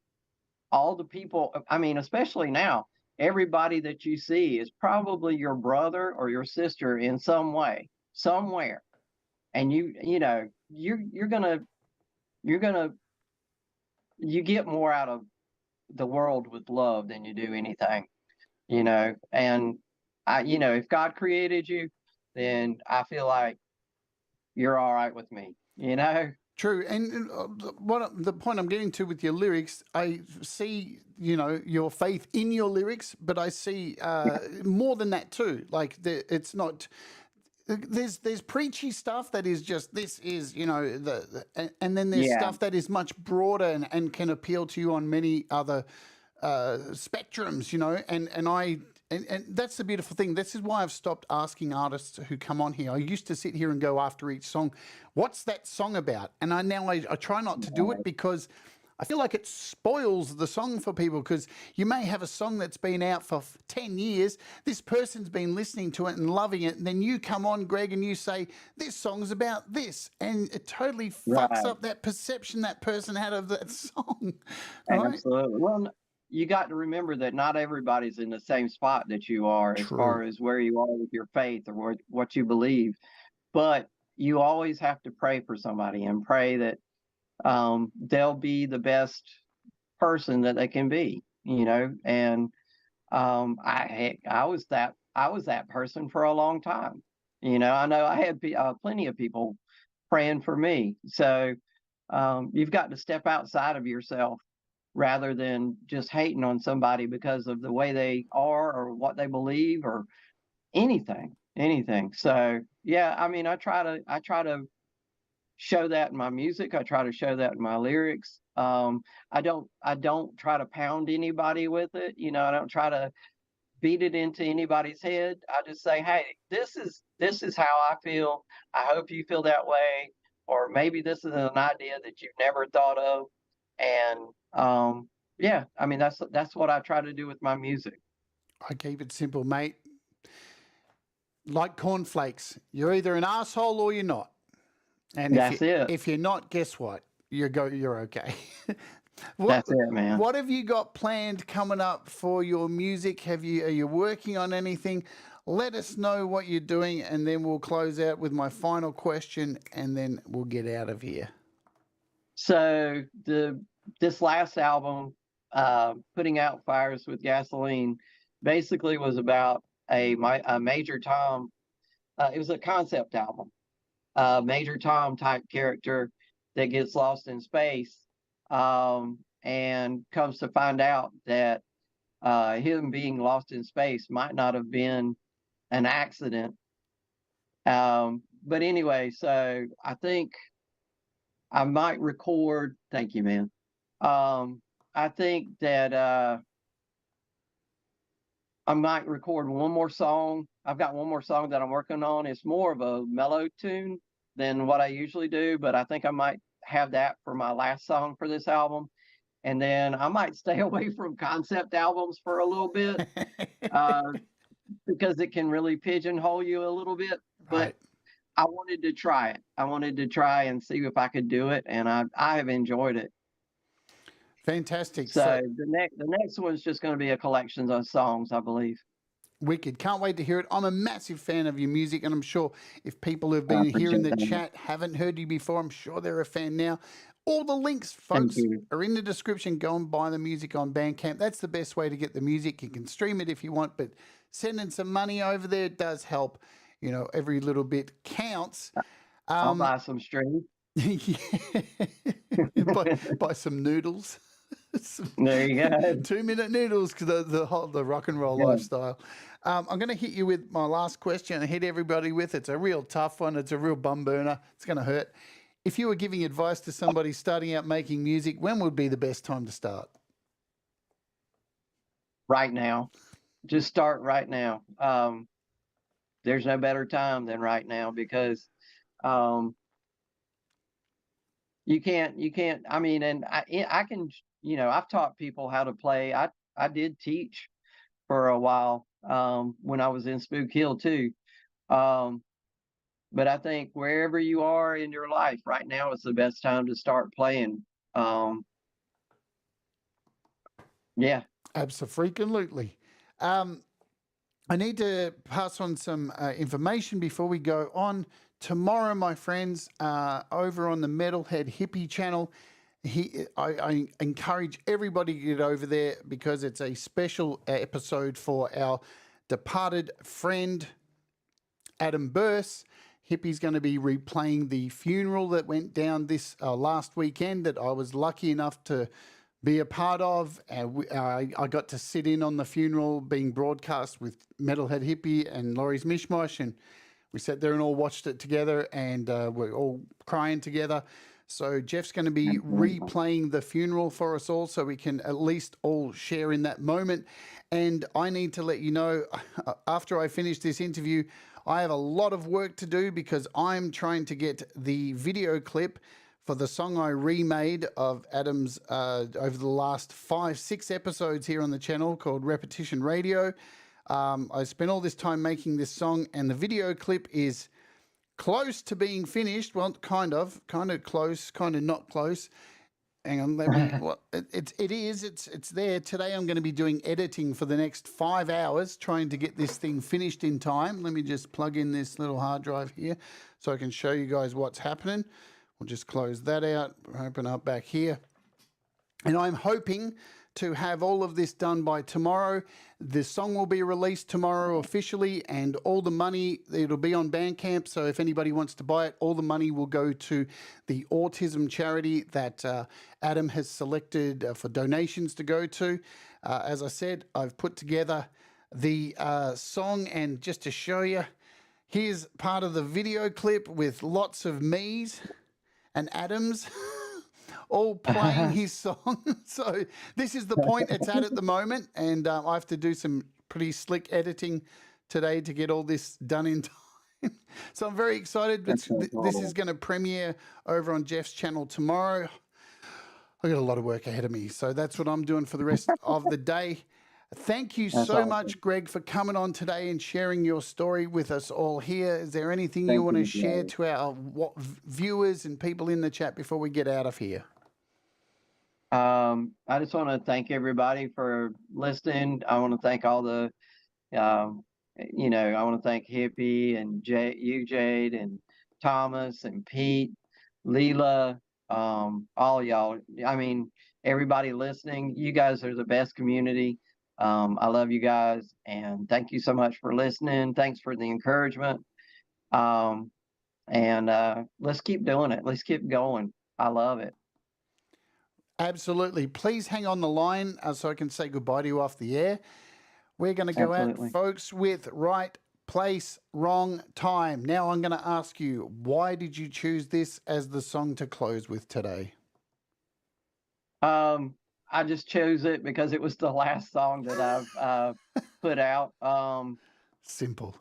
all the people, I mean, especially now, everybody that you see is probably your brother or your sister in some way, somewhere. And you get more out of the world with love than you do anything, and if God created you, then I feel like you're all right with me, True. And the point I'm getting to with your lyrics, I see, your faith in your lyrics, but I see more than that too. Like it's not. There's preachy stuff that is just this is and then there's stuff that is much broader and can appeal to you on many other spectrums, and that's the beautiful thing. This is why I've stopped asking artists who come on here. I used to sit here and go after each song, what's that song about? And I try not to do it because I feel like it spoils the song for people, because you may have a song that's been out for 10 years. This person's been listening to it and loving it. And then you come on, Greg, and you say, this song's about this. And it totally fucks up that perception that person had of that song. Absolutely. Well, you got to remember that not everybody's in the same spot that you are as far as where you are with your faith or what you believe. But you always have to pray for somebody and pray that they'll be the best person that they can be, and I was that person for a long time. I know I had plenty of people praying for me. So you've got to step outside of yourself rather than just hating on somebody because of the way they are or what they believe or anything. So yeah, I mean, I try to show that in my music. I try to show that in my lyrics. I don't try to pound anybody with it. I don't try to beat it into anybody's head. I just say, hey, this is how I feel. I hope you feel that way. Or maybe this is an idea that you've never thought of. And yeah, I mean, that's what I try to do with my music. I keep it simple, mate. Like cornflakes, you're either an asshole or you're not. And if you're not, guess what? You're okay. That's it, man. What have you got planned coming up for your music? Are you working on anything? Let us know what you're doing, and then we'll close out with my final question, and then we'll get out of here. So this last album, Putting Out Fires with Gasoline, basically was about a Major Tom. It was a concept album. Major Tom type character that gets lost in space, and comes to find out that him being lost in space might not have been an accident, but anyway, so I think I might record. Thank you, man. I think that I might record one more song. I've got one more song that I'm working on. It's more of a mellow tune than what I usually do, but I think I might have that for my last song for this album. And then I might stay away from concept albums for a little bit because it can really pigeonhole you a little bit. But Right. I wanted to try it. I wanted to try and see if I could do it, and I have enjoyed it. Fantastic. So the next one's just going to be a collection of songs, I believe. Wicked. Can't wait to hear it. I'm a massive fan of your music, and I'm sure if people who've I been here in appreciate the that. chat haven't heard you before, I'm sure they're a fan now. All the links, Thank folks, you. are in the description. Go and buy the music on Bandcamp. That's the best way to get the music. You can stream it if you want, but sending some money over there does help. You know, every little bit counts. I'll buy some streams. buy some noodles. There you go. 2-minute noodles, because the rock and roll lifestyle. I'm going to hit you with my last question. I hit everybody with. It's a real tough one. It's a real bum burner. It's going to hurt. If you were giving advice to somebody starting out making music, when would be the best time to start? Right now. Just start right now. There's no better time than right now because you can't, I mean, and I can, you know, I've taught people how to play. I did teach for a while when I was in Spook Hill too. But I think wherever you are in your life right now is the best time to start playing. Yeah. Absolutely. I need to pass on some information before we go on. Tomorrow, my friends, over on the Metalhead Hippie channel, I encourage everybody to get over there because it's a special episode for our departed friend, Adam Burse. Hippie's going to be replaying the funeral that went down this last weekend that I was lucky enough to be a part of. I got to sit in on the funeral being broadcast with Metalhead Hippie and Laurie's Mishmash, and we sat there and all watched it together, and we're all crying together. So Jeff's going to be replaying the funeral for us all so we can at least all share in that moment. And I need to let you know, after I finish this interview, I have a lot of work to do because I'm trying to get the video clip for the song I remade of Adam's over the last 5-6 episodes here on the channel called Repetition Radio. I spent all this time making this song, and the video clip is close to being finished. Well, kind of close, kind of not close. Hang on, let me. Well, it's there. Today I'm going to be doing editing for the next 5 hours, trying to get this thing finished in time. Let me just plug in this little hard drive here so I can show you guys what's happening. We'll just close that out, open up back here. And I'm hoping to have all of this done by tomorrow. The song will be released tomorrow officially, and all the money, it'll be on Bandcamp, so if anybody wants to buy it, all the money will go to the autism charity that Adam has selected for donations to go to. As I said, I've put together the song, and just to show you, here's part of the video clip with lots of me's and Adams all playing his song. So this is the point it's at the moment, and I have to do some pretty slick editing today to get all this done in time. So I'm very excited. This is going to premiere over on Jeff's channel tomorrow. I've got a lot of work ahead of me, so that's what I'm doing for the rest of the day. Thank you so much, Greg, for coming on today and sharing your story with us all here. Is there anything you want to share to our viewers and people in the chat before we get out of here? I just want to thank everybody for listening. I want to thank all the, I want to thank Hippie and Jade and Thomas and Pete, Leela, all y'all. I mean, everybody listening. You guys are the best community. I love you guys, and thank you so much for listening. Thanks for the encouragement. And let's keep doing it. Let's keep going. I love it. Absolutely. Please hang on the line so I can say goodbye to you off the air. We're going to go out, folks, with Right place, wrong time. Now I'm going to ask you, why did you choose this as the song to close with today? I just chose it because it was the last song that I've put out. Simple.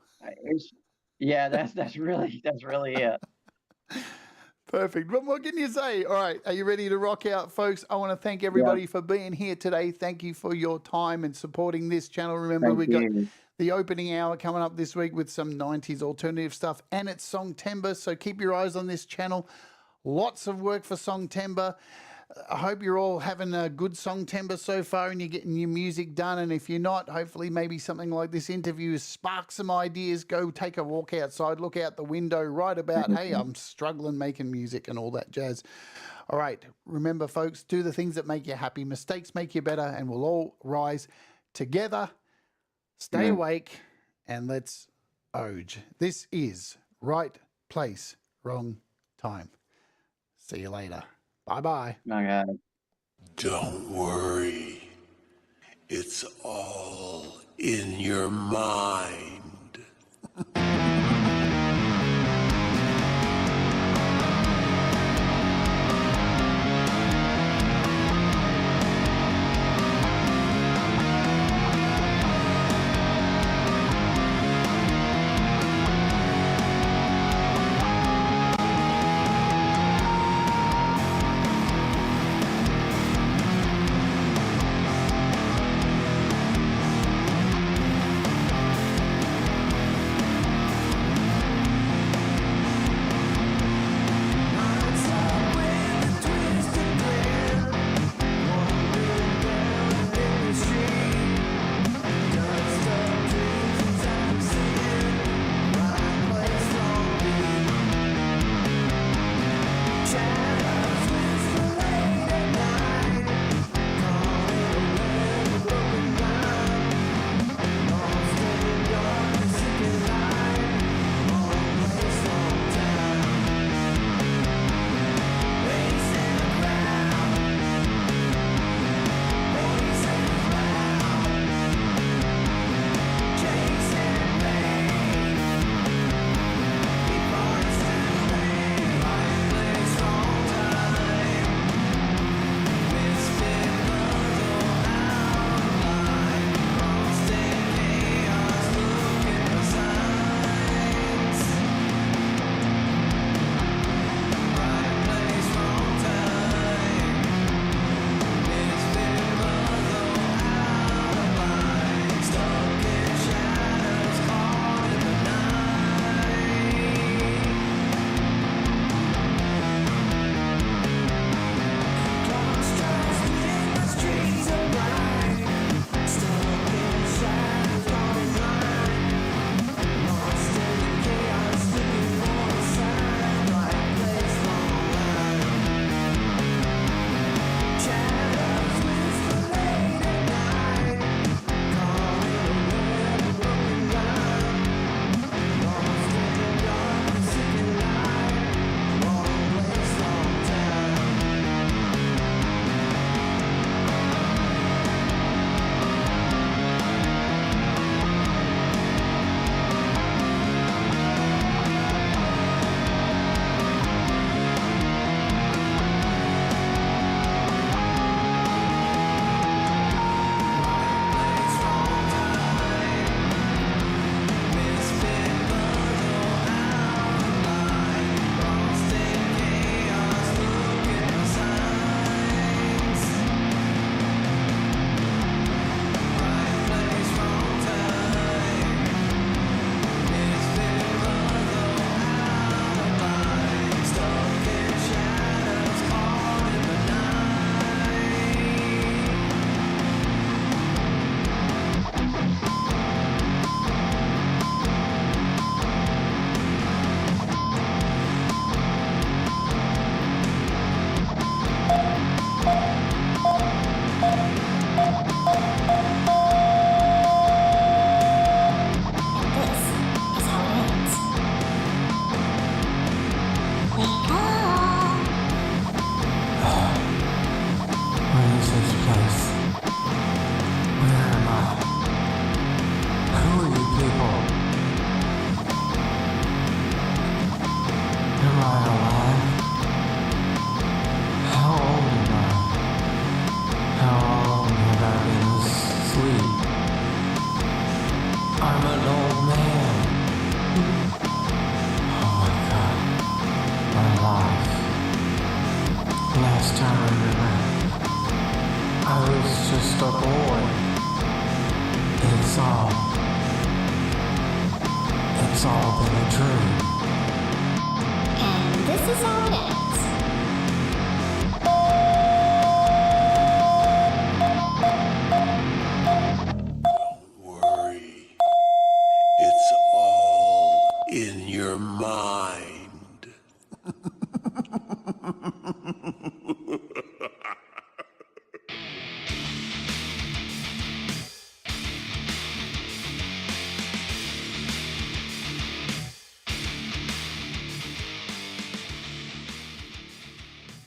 Yeah, that's really it. Perfect. What more can you say? All right. Are you ready to rock out, folks? I want to thank everybody for being here today. Thank you for your time and supporting this channel. Remember, we got the opening hour coming up this week with some 90s alternative stuff, and it's Songtember. So keep your eyes on this channel. Lots of work for Songtember. I hope you're all having a good Songtember so far and you're getting your music done. And if you're not, hopefully maybe something like this interview has sparked some ideas. Go take a walk outside, look out the window, write about, hey, I'm struggling making music and all that jazz. All right. Remember, folks, do the things that make you happy. Mistakes make you better, and we'll all rise together. Stay awake and let's oge. This is Right Place, Wrong Time. See you later. Bye-bye. My God. Don't worry. It's all in your mind. I alive? How old am I? How long have I been asleep? I'm an old man. Oh my God, my life. Last time I remember, I was just a boy. It's all been a dream. And this is how it ends. Don't worry. It's all in your mind.